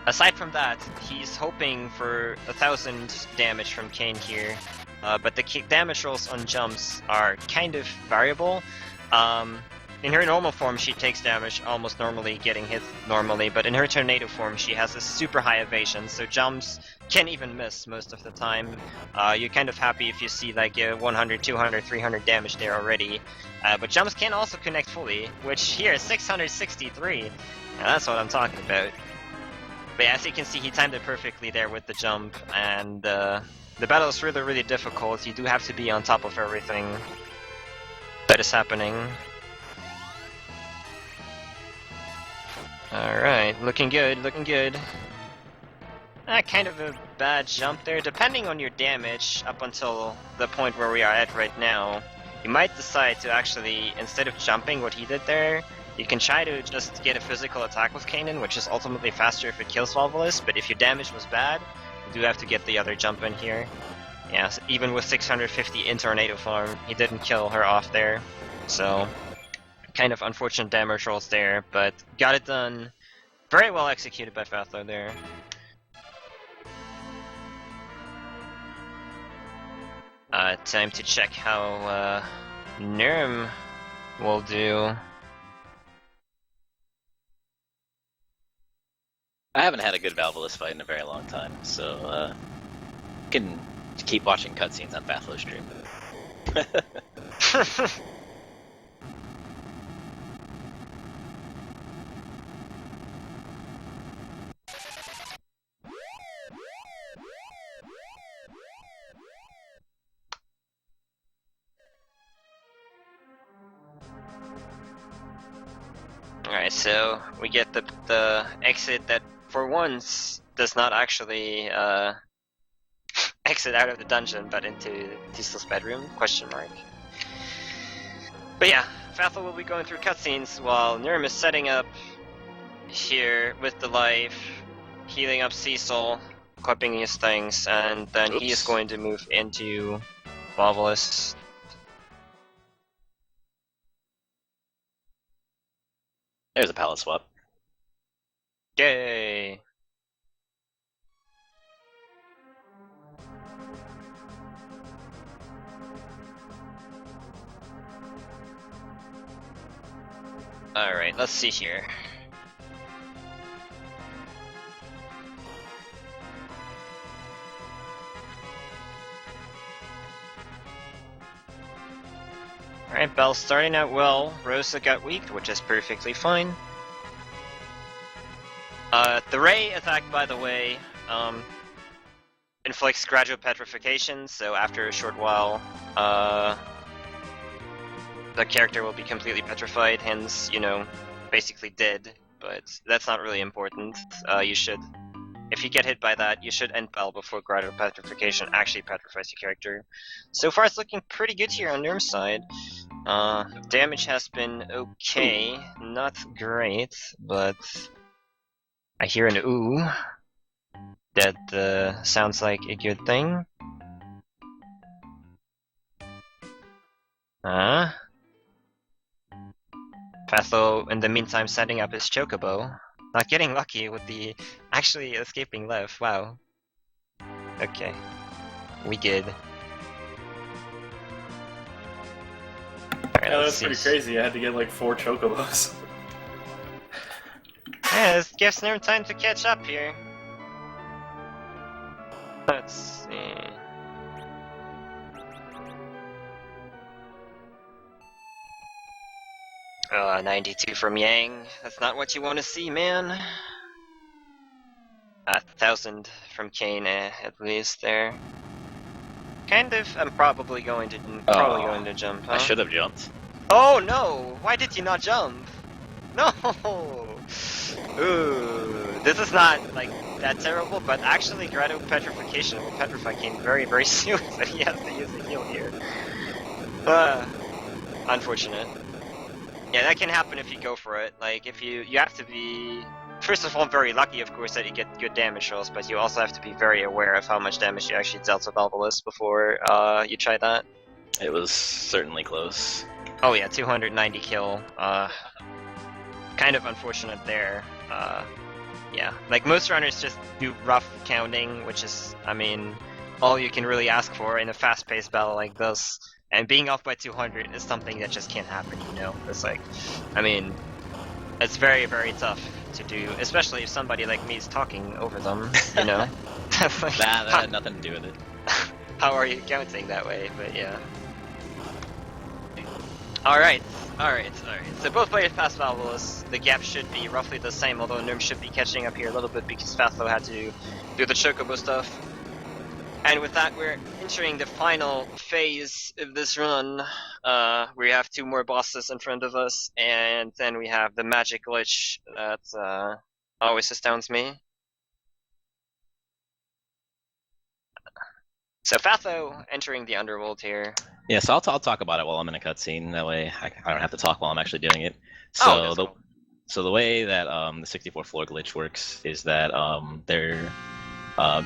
Aside from that, he's hoping for 1,000 damage from Kain here, but the damage rolls on jumps are kind of variable. In her normal form, she takes damage almost normally, getting hit normally, but in her tornado form, she has a super high evasion, so jumps can even miss most of the time. You're kind of happy if you see like 100, 200, 300 damage there already, but jumps can also connect fully, which here is 663. Now that's what I'm talking about. But yeah, as you can see, he timed it perfectly there with the jump, and the battle is really, really difficult. You do have to be on top of everything that is happening. Alright, looking good, looking good. Kind of a bad jump there. Depending on your damage, up until the point where we are at right now, you might decide to actually, instead of jumping what he did there, you can try to just get a physical attack with Kanan, which is ultimately faster if it kills Valvalis, but if your damage was bad, you do have to get the other jump in here. Yeah, so even with 650 in Tornado form, he didn't kill her off there, so kind of unfortunate damage rolls there, but got it done. Very well executed by Fathlo there. Time to check how Neerrm will do. I haven't had a good Valvalis fight in a very long time, so you can keep watching cutscenes on Fathlo's stream. Alright, so we get the exit that for once does not actually exit out of the dungeon but into Diesel's bedroom, question mark. But yeah, Fathlo will be going through cutscenes while Neerrm is setting up here with the life, healing up Cecil, equipping his things, and then he is going to move into Valvalis. There's a palette swap. Yay! Alright, let's see here. Alright, Belle's starting out well. Rosa got weak, which is perfectly fine. The Ray attack, by the way, inflicts gradual petrification, so after a short while, the character will be completely petrified, hence, you know, basically dead, but that's not really important. You should, if you get hit by that, you should end Belle before gradual petrification actually petrifies your character. So far it's looking pretty good here on Neerrm's side. Damage has been okay, not great, but I hear an ooh. That sounds like a good thing. Fathlo, in the meantime, setting up his Chocobo. Not getting lucky with the actually escaping left, wow. Okay. We good. Alright, Yeah, that's pretty crazy. I had to get like 4 Chocobos. Yeah, this gives Neerrm time to catch up here. Let's see. 92 from Yang. That's not what you want to see, man. 1,000 from Kain, at least there. Kind of. I'm probably going to jump. Huh? I should have jumped. Oh no! Why did you not jump? No! Ooh, this is not like that terrible, but actually Grado Petrification will petrify Kain very, very soon, so he has to use the heal here. Unfortunate. Yeah, that can happen if you go for it. Like, if you have to be, first of all, very lucky, of course, that you get good damage rolls, but you also have to be very aware of how much damage you actually dealt to Valvalis before you try that. It was certainly close. Oh yeah, 290 kill. Kind of unfortunate there. Yeah, like most runners just do rough counting, which is, I mean, all you can really ask for in a fast-paced battle like this. And being off by 200 is something that just can't happen, you know? It's like, I mean, it's very, very tough to do, especially if somebody like me is talking over them, you know? Like, that had nothing to do with it. How are you counting that way? But yeah. Alright. So both players passed Valvalis. The gap should be roughly the same, although Neerrm should be catching up here a little bit because Fatho had to do the Chocobo stuff. And with that, we're entering the final phase of this run. We have 2 more bosses in front of us, and then we have the magic glitch that always astounds me. So Fatho entering the Underworld here. Yeah, so I'll talk about it while I'm in a cutscene. That way I don't have to talk while I'm actually doing it. So cool. So the way that the 64 floor glitch works is that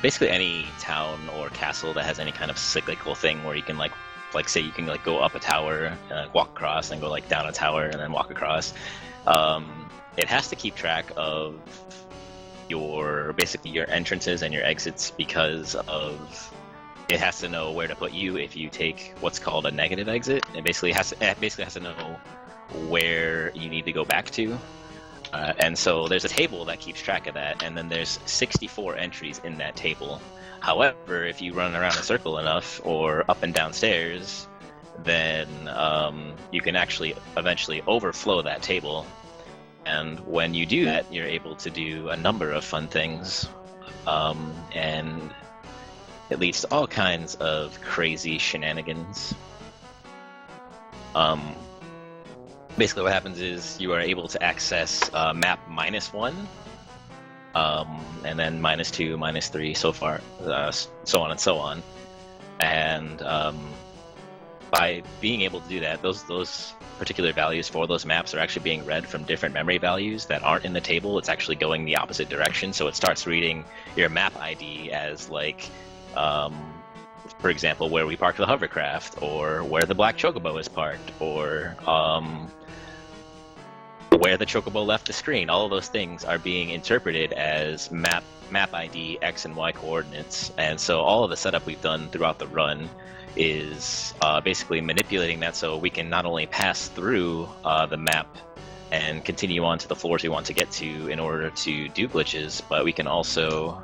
basically any town or castle that has any kind of cyclical thing where you can like say you can like go up a tower, walk across, and go like down a tower and then walk across. It has to keep track of your entrances and your exits because of it has to know where to put you if you take what's called a negative exit. It basically has to know where you need to go back to. And so there's a table that keeps track of that, and then there's 64 entries in that table. However, if you run around a circle enough or up and down stairs, then you can actually eventually overflow that table. And when you do that, you're able to do a number of fun things, and it leads to all kinds of crazy shenanigans. Basically what happens is you are able to access map -1, and then -2, -3, so far, so on and so on. And by being able to do that, those particular values for those maps are actually being read from different memory values that aren't in the table. It's actually going the opposite direction, so it starts reading your map ID as like, for example, where we parked the hovercraft, or where the black chocobo is parked, or where the chocobo left the screen. All of those things are being interpreted as map ID X and Y coordinates, and so all of the setup we've done throughout the run is basically manipulating that so we can not only pass through the map and continue on to the floors we want to get to in order to do glitches, but we can also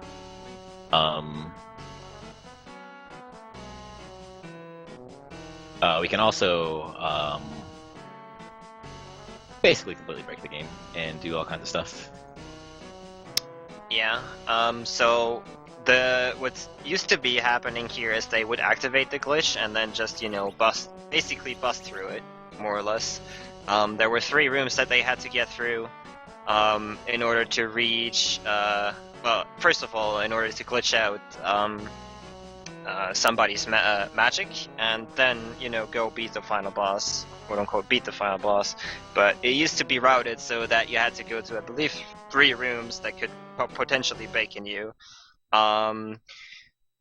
basically completely break the game and do all kinds of stuff. Yeah, so what used to be happening here is they would activate the glitch and then just, you know, basically bust through it, more or less. There were 3 rooms that they had to get through in order to reach, well, first of all, in order to glitch out somebody's magic, and then, you know, go beat the final boss, quote-unquote beat the final boss. But it used to be routed so that you had to go to, I believe, 3 rooms that could potentially bacon you.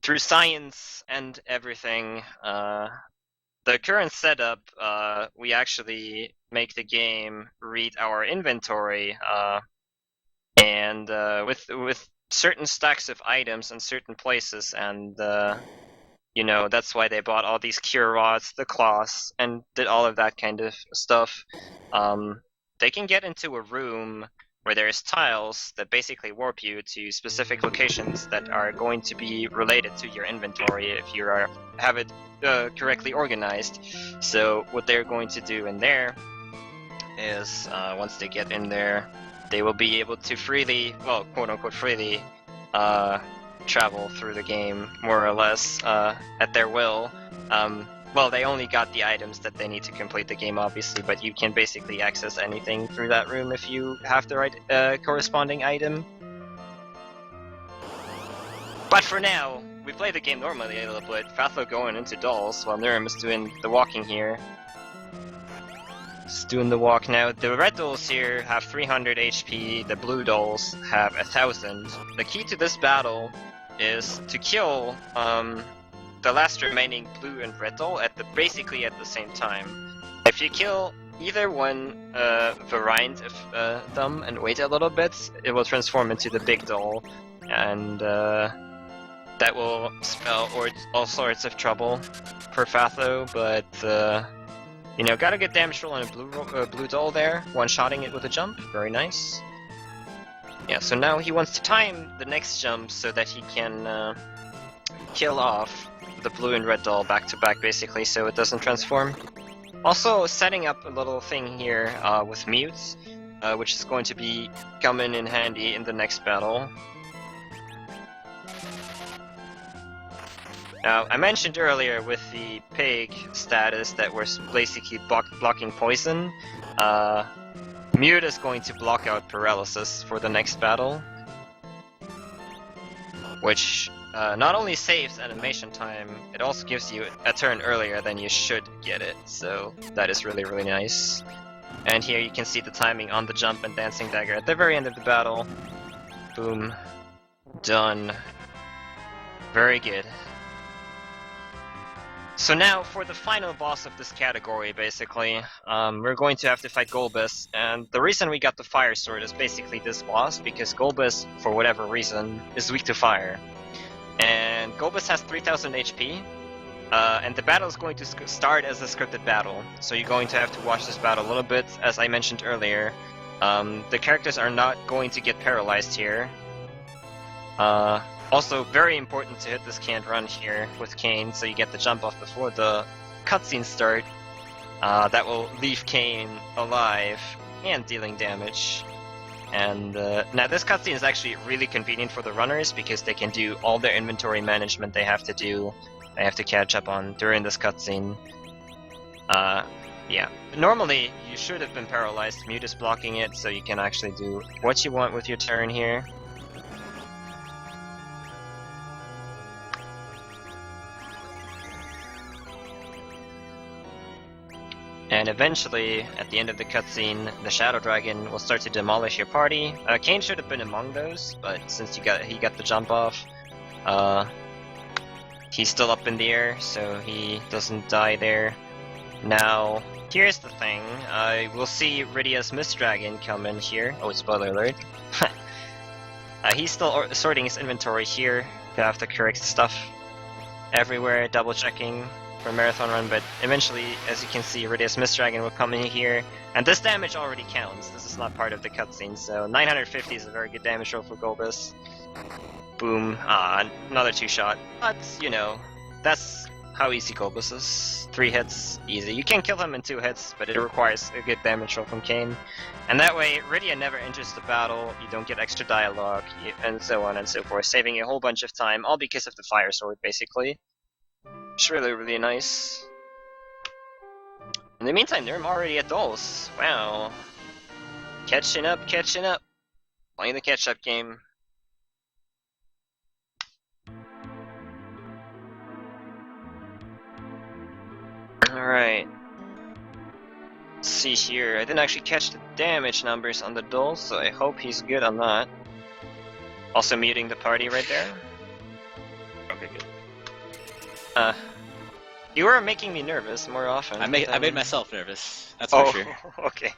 Through science and everything, the current setup, we actually make the game read our inventory, and with certain stacks of items in certain places, and you know, that's why they bought all these cure rods, the cloths, and did all of that kind of stuff. They can get into a room where there's tiles that basically warp you to specific locations that are going to be related to your inventory if you have it correctly organized. So what they're going to do in there is, once they get in there, they will be able to freely, well, quote-unquote freely, travel through the game, more or less, at their will. Well, they only got the items that they need to complete the game, obviously, but you can basically access anything through that room if you have the right corresponding item. But for now, we play the game normally a little bit, Fatho going into dolls, while Neerrm is doing the walking here. Just doing the walk now. The red dolls here have 300 HP, the blue dolls have 1000. The key to this battle is to kill the last remaining blue and red doll basically at the same time. If you kill either one variant of them and wait a little bit, it will transform into the big doll, and that will spell all sorts of trouble for Fatho. But you know, got a good damage roll on a blue doll there, one-shotting it with a jump. Very nice. Yeah, so now he wants to time the next jump so that he can kill off the blue and red doll back to back, basically, so it doesn't transform. Also setting up a little thing here with mutes, which is going to be coming in handy in the next battle. Now, I mentioned earlier with the pig status that we're basically blocking poison. Mute is going to block out paralysis for the next battle, which not only saves animation time, it also gives you a turn earlier than you should get it, so that is really, really nice. And here you can see the timing on the jump and dancing dagger at the very end of the battle. Boom. Done. Very good. So now, for the final boss of this category, basically, we're going to have to fight Golbez, and the reason we got the Fire Sword is basically this boss, because Golbez, for whatever reason, is weak to fire. And Golbez has 3000 HP, and the battle is going to start as a scripted battle, so you're going to have to watch this battle a little bit. As I mentioned earlier, the characters are not going to get paralyzed here. Also, very important to hit this can't run here with Kain, so you get the jump off before the cutscenes start. That will leave Kain alive and dealing damage. And now this cutscene is actually really convenient for the runners because they can do all their inventory management they have to catch up on during this cutscene. Yeah. Normally, you should have been paralyzed. Mute is blocking it, so you can actually do what you want with your turn here. And eventually, at the end of the cutscene, the Shadow Dragon will start to demolish your party. Kain should have been among those, but since he got the jump off, he's still up in the air, so he doesn't die there. Now, here's the thing. We'll see Rydia's Mist Dragon come in here. Oh, spoiler alert. He's still sorting his inventory here. You have the correct stuff everywhere, double checking for Marathon Run, but eventually, as you can see, Rydia's Mist Dragon will come in here, and this damage already counts. This is not part of the cutscene, so 950 is a very good damage roll for Golbez. Boom. Another 2-shot. But, you know, that's how easy Golbez is. 3 hits, easy. You can kill him in 2 hits, but it requires a good damage roll from Kain. And that way, Rydia never enters the battle, you don't get extra dialogue, and so on and so forth, saving a whole bunch of time, all because of the Fire Sword, basically. It's really, really nice. In the meantime, Neerrm already at Dolls. Wow. Catching up, catching up. Playing the catch-up game. Alright. Let's see here. I didn't actually catch the damage numbers on the Dolls, so I hope he's good on that. Also muting the party right there. Okay, good. You were making me nervous more often. I made myself nervous. That's for sure. Okay.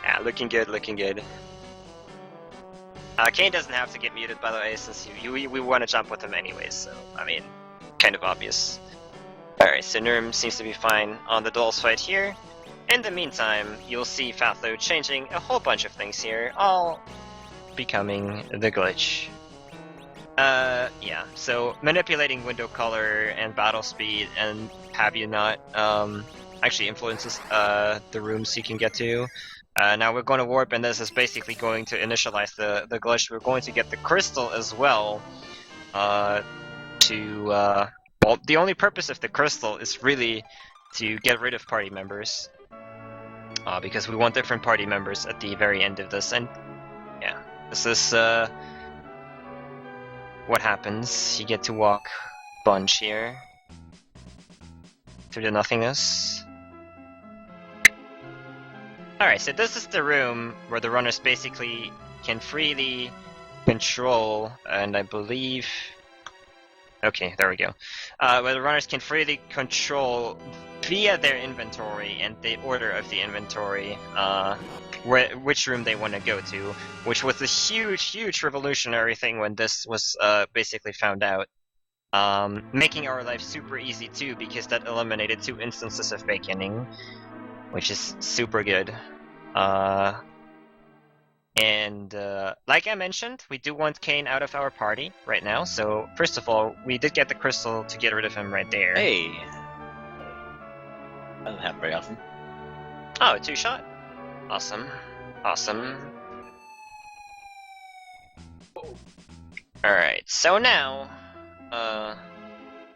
Yeah, looking good, looking good. Kain doesn't have to get muted, by the way, since we want to jump with him anyways, so, I mean, kind of obvious. Alright, so Neerrm seems to be fine on the duels fight here. In the meantime, you'll see Fatlo changing a whole bunch of things here, all becoming the glitch. Yeah, so manipulating window color and battle speed and have you not, actually influences, the rooms you can get to. Now we're going to warp, and this is basically going to initialize the glitch. We're going to get the crystal as well, well, the only purpose of the crystal is really to get rid of party members. Because we want different party members at the very end of this, and yeah, this is, what happens. You get to walk bunch here through the nothingness. Alright, so this is the room where the runners basically can freely control, and I believe... Okay, there we go. Where the runners can freely control via their inventory and the order of the inventory, which room they want to go to, which was a huge revolutionary thing when this was basically found out. Making our life super easy too, because that eliminated 2 instances of baconing, which is super good. Like I mentioned, we do want Kain out of our party right now, so first of all, we did get the crystal to get rid of him right there. Hey! That doesn't happen very often. Oh, a 2-shot? Awesome. Awesome. Alright, so now,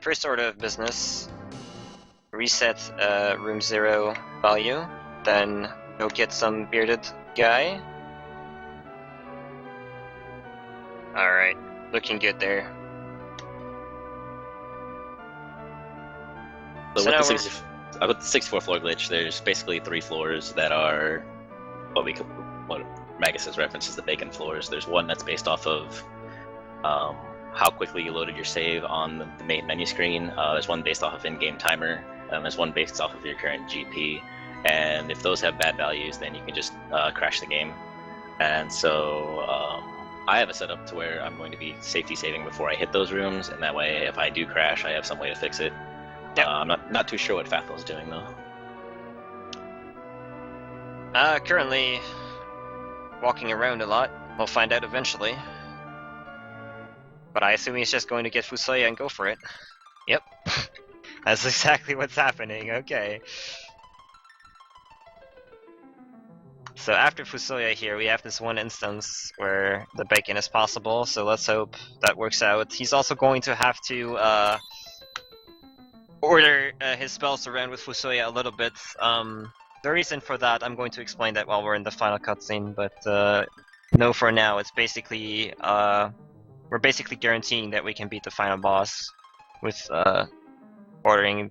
first order of business, reset room 0 value, then go get some bearded guy. Alright, looking good there. So with the 64 floor glitch, there's basically 3 floors that are what Magus has referenced as the bacon floors. There's one that's based off of how quickly you loaded your save on the main menu screen. There's one based off of in-game timer. There's one based off of your current GP. And if those have bad values, then you can just crash the game. And so I have it set up to where I'm going to be safety saving before I hit those rooms, and that way, if I do crash, I have some way to fix it. Yep. I'm not too sure what Fathel's doing though. Currently walking around a lot. We'll find out eventually. But I assume he's just going to get Fusoya and go for it. Yep. That's exactly what's happening, okay. So after Fusoya here, we have this one instance where the bacon is possible, so let's hope that works out. He's also going to have to order his spells around with Fusoya a little bit. The reason for that, I'm going to explain that while we're in the final cutscene, but no, for now, it's basically, we're basically guaranteeing that we can beat the final boss with reordering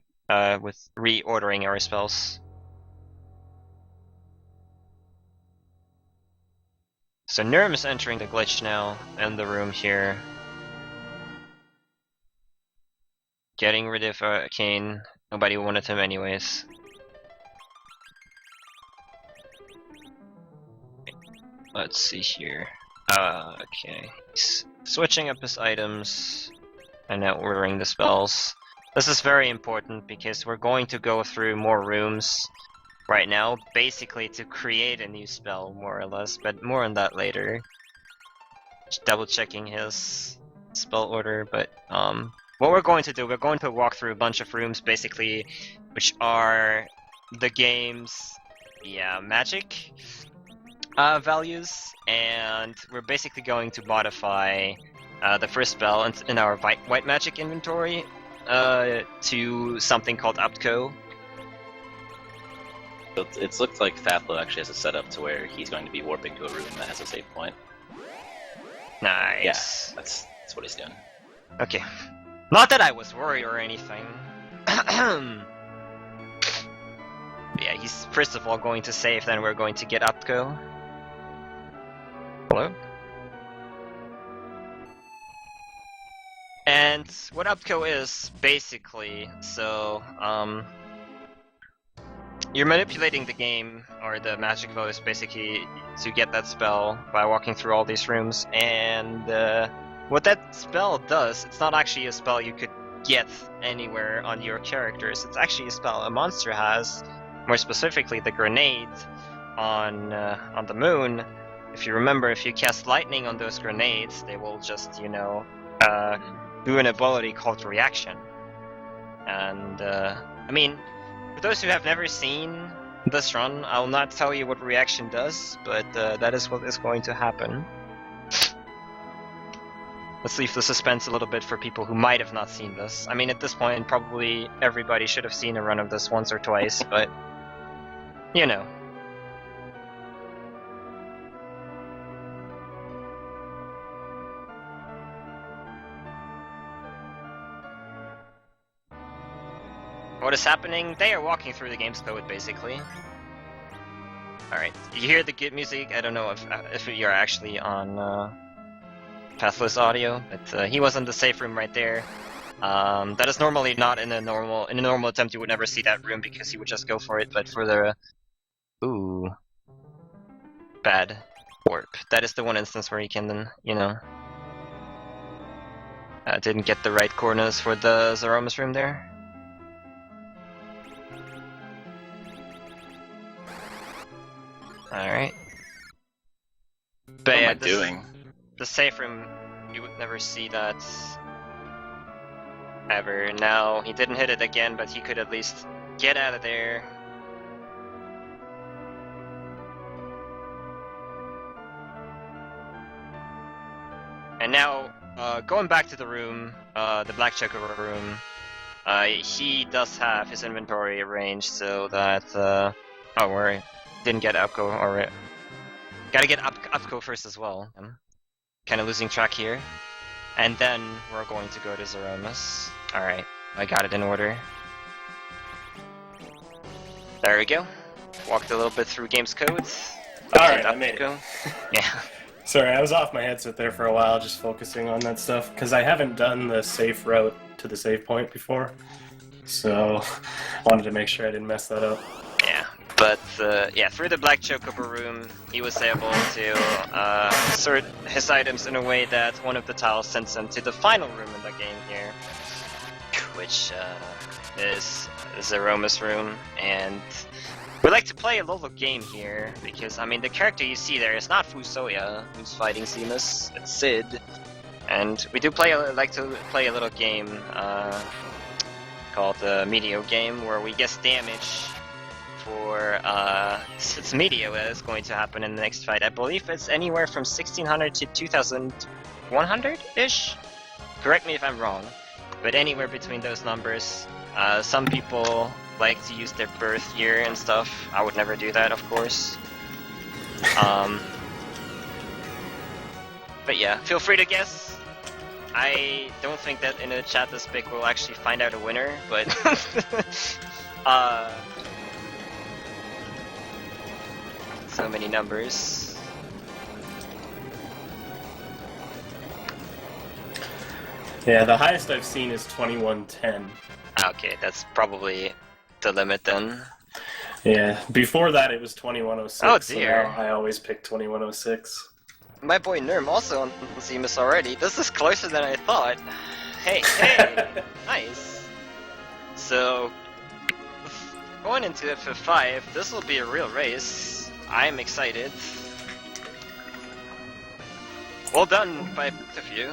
our spells. So Neerrm is entering the glitch now in the room here. Getting rid of Kain. Nobody wanted him anyways. Let's see here. Okay. He's switching up his items and now ordering the spells. This is very important because we're going to go through more rooms right now, basically to create a new spell, more or less, but more on that later. Just double checking his spell order, but what we're going to do, we're going to walk through a bunch of rooms, basically, which are the game's, magic values, and we're basically going to modify the first spell in our white magic inventory to something called Upco. It looks like Fatlo actually has a setup to where he's going to be warping to a room that has a save point. Nice. Yeah, that's what he's doing. Okay. Not that I was worried or anything. Yeah, he's first of all going to save, then we're going to get Upco. Hello? And what Upco is, basically, so, you're manipulating the game, or the magic voice, basically, to get that spell by walking through all these rooms, and what that spell does, it's not actually a spell you could get anywhere on your characters. It's actually a spell a monster has, more specifically the grenade on the moon. If you remember, if you cast lightning on those grenades, they will just, do an ability called reaction. And, I mean, for those who have never seen this run, I'll not tell you what reaction does, but that is what is going to happen. Let's leave the suspense a little bit for people who might have not seen this. I mean, at this point, probably everybody should have seen a run of this once or twice, but, you know. What is happening? They are walking through the game's code, basically. Alright, you hear the Git music? I don't know if you're actually on Pathless audio, but he was in the safe room right there. That is normally not in a normal attempt. You would never see that room because he would just go for it. But for the bad warp, that is the one instance where he can then didn't get the right coordinates for the Zeromus room there. All right. But what am I doing? The safe room, you would never see that ever. Now, he didn't hit it again, but he could at least get out of there. And now, going back to the room, the Black Choco room, he does have his inventory arranged so that, we didn't get Upco, or gotta get Upco first as well. Kind of losing track here. And then we're going to go to Zeromus. Alright, I got it in order. There we go. Walked a little bit through game's codes. Alright, I made it. Yeah. Sorry, I was off my headset there for a while, just focusing on that stuff, because I haven't done the safe route to the save point before. So, wanted to make sure I didn't mess that up. Yeah. But, through the Black Chocobo room, he was able to sort his items in a way that one of the tiles sends him to the final room in the game here, which is Zeromus room. And we like to play a little game here, because, I mean, the character you see there is not Fusoya, who's fighting Zemus, it's Sid. And we do like to play a little game called the Meteor game, where we guess damage for its Meteor that is going to happen in the next fight. I believe it's anywhere from 1600 to 2100-ish? Correct me if I'm wrong, but anywhere between those numbers. Some people like to use their birth year and stuff. I would never do that, of course. But yeah, feel free to guess. I don't think that in a chat this big we'll actually find out a winner, but so many numbers. Yeah, the highest I've seen is 2110. Okay, that's probably the limit then. Yeah, before that it was 2106. Oh dear. So now I always pick 2106. My boy Neerrm also on Zemus already. This is closer than I thought. Hey, nice. So, going into FF5, this will be a real race. I'm excited. Well done by both of you.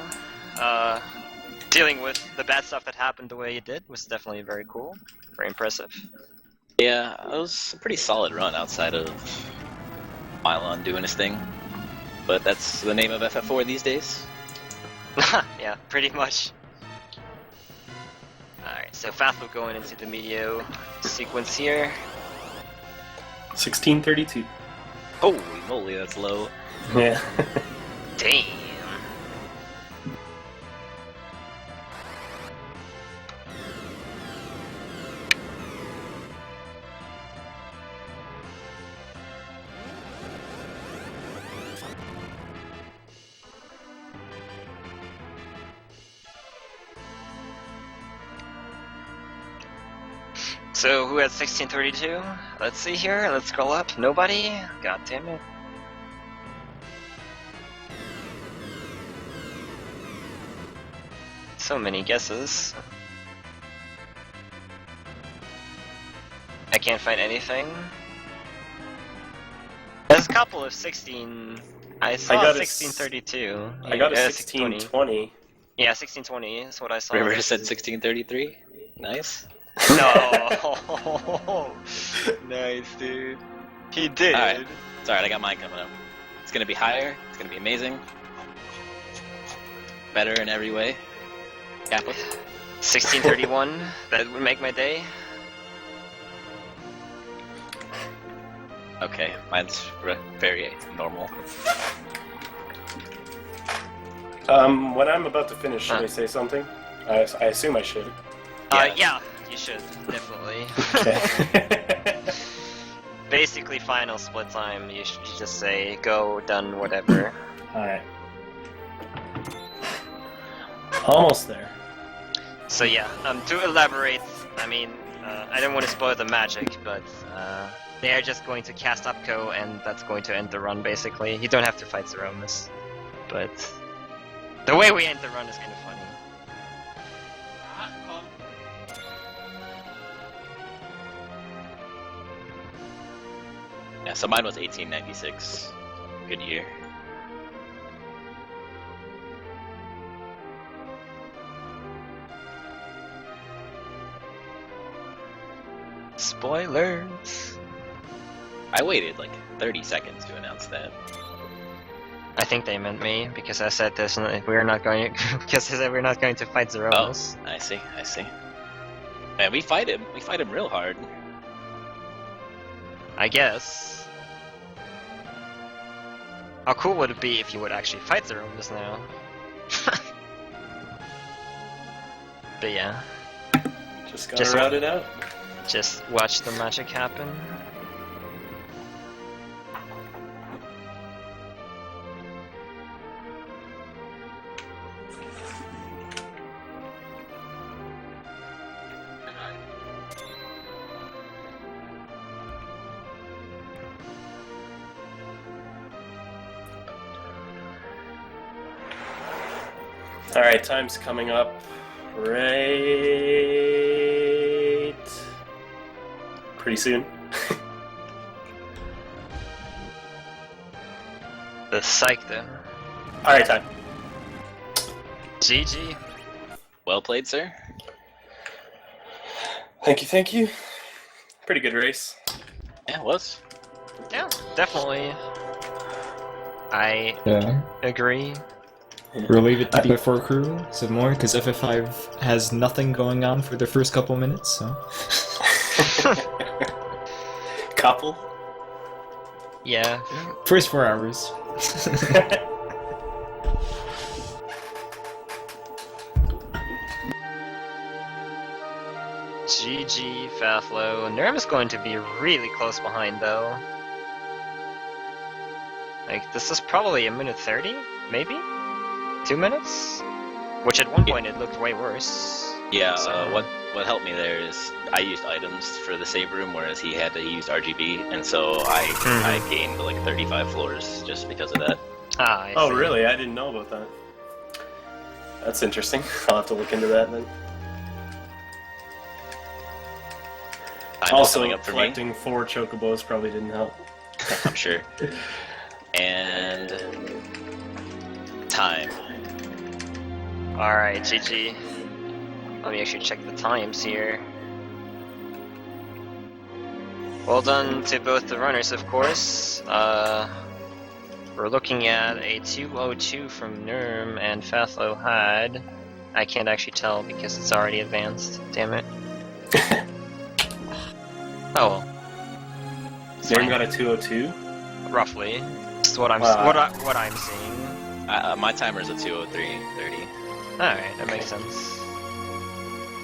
Dealing with the bad stuff that happened the way you did was definitely very cool. Very impressive. Yeah, it was a pretty solid run outside of Milon doing his thing. But that's the name of FF4 these days. Yeah, pretty much. Alright, so Fathful going into the Meteor sequence here. 1632. Holy moly, that's low. Yeah. Damn. So, who had 1632? Let's see here, let's scroll up. Nobody? God damn it. So many guesses. I can't find anything. There's a couple of 16. I saw 1632. I got a 1620. Yeah, 1620 is what I saw. River just said 1633. Nice. No. Nice, dude. He did. Alright. It's alright, I got mine coming up. It's gonna be higher. It's gonna be amazing. Better in every way. Kappa. 1631. That would make my day. Okay, mine's very normal. When I'm about to finish, should I say something? I assume I should. Yeah, you should, definitely. Okay. Basically, final split time, you should just say, go, done, whatever. Alright. Almost there. So yeah, to elaborate, I mean, I don't want to spoil the magic, but they are just going to cast Upco, and that's going to end the run, basically. You don't have to fight Zeromus, but the way we end the run is kind of funny. Yeah, so mine was 1896. Good year. Spoilers! I waited like 30 seconds to announce that. I think they meant me, because I said this, and we're not going because I said we're not going to fight Zeromus. Oh, I see. Man, we fight him real hard. I guess. How cool would it be if you would actually fight Zeromus now? But yeah. Just gotta route it out. Just watch the magic happen. Alright, time's coming up. Right. Pretty soon. The psych then. Alright, time. GG. Well played, sir. Thank you. Pretty good race. Yeah, it was. Yeah, definitely. I agree. We'll leave it to FF4 crew some more, because FF5 has nothing going on for the first couple minutes, so... Couple? Yeah. First 4 hours. GG, Faflo. Neerrm is going to be really close behind, though. Like, this is probably a minute 30, maybe? 2 minutes? Which at one point it looked way worse. Yeah, so... what helped me there is I used items for the save room, whereas he used RGB, and so I gained like 35 floors just because of that. Ah, I Oh, see. really? I didn't know about that. That's interesting. I'll have to look into that then. Time is Also, coming up for me. collecting 4 chocobos probably didn't help. I'm sure. And time. Alright, GG. Let me actually check the times here. Well done to both the runners, of course. We're looking at a 2:02 from Neerrm, and Faflo had... I can't actually tell because it's already advanced. Damn it. Oh well. Neerrm got a 202? Roughly. That's what I'm what I'm seeing. My timer's at 2:03:30. Alright, that makes sense.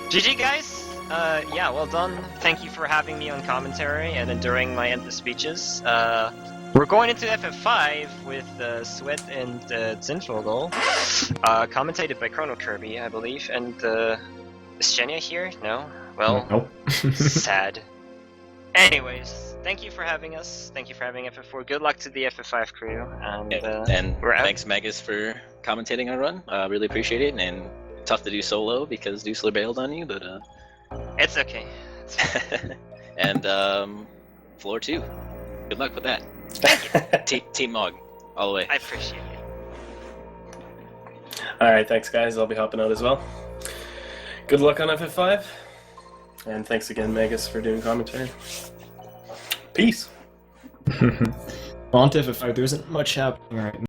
GG guys! Yeah, well done. Thank you for having me on commentary and enduring my endless speeches. We're going into FF5 with Sweat and Zinfogel, commentated by Chrono Kirby, I believe, and is Genya here? No? Well, Nope. sad. Anyways, thank you for having us. Thank you for having FF4. Good luck to the FF5 crew. And we're out. Thanks, Magus, for commentating our run. Really appreciate it. And tough to do solo because Dusler bailed on you, but It's okay. And floor 2. Good luck with that. Team Mog, all the way. I appreciate it. Alright, thanks guys. I'll be hopping out as well. Good luck on FF5. And thanks again, Magus, for doing commentary. Peace! Well, on to FF5, there isn't much happening right now.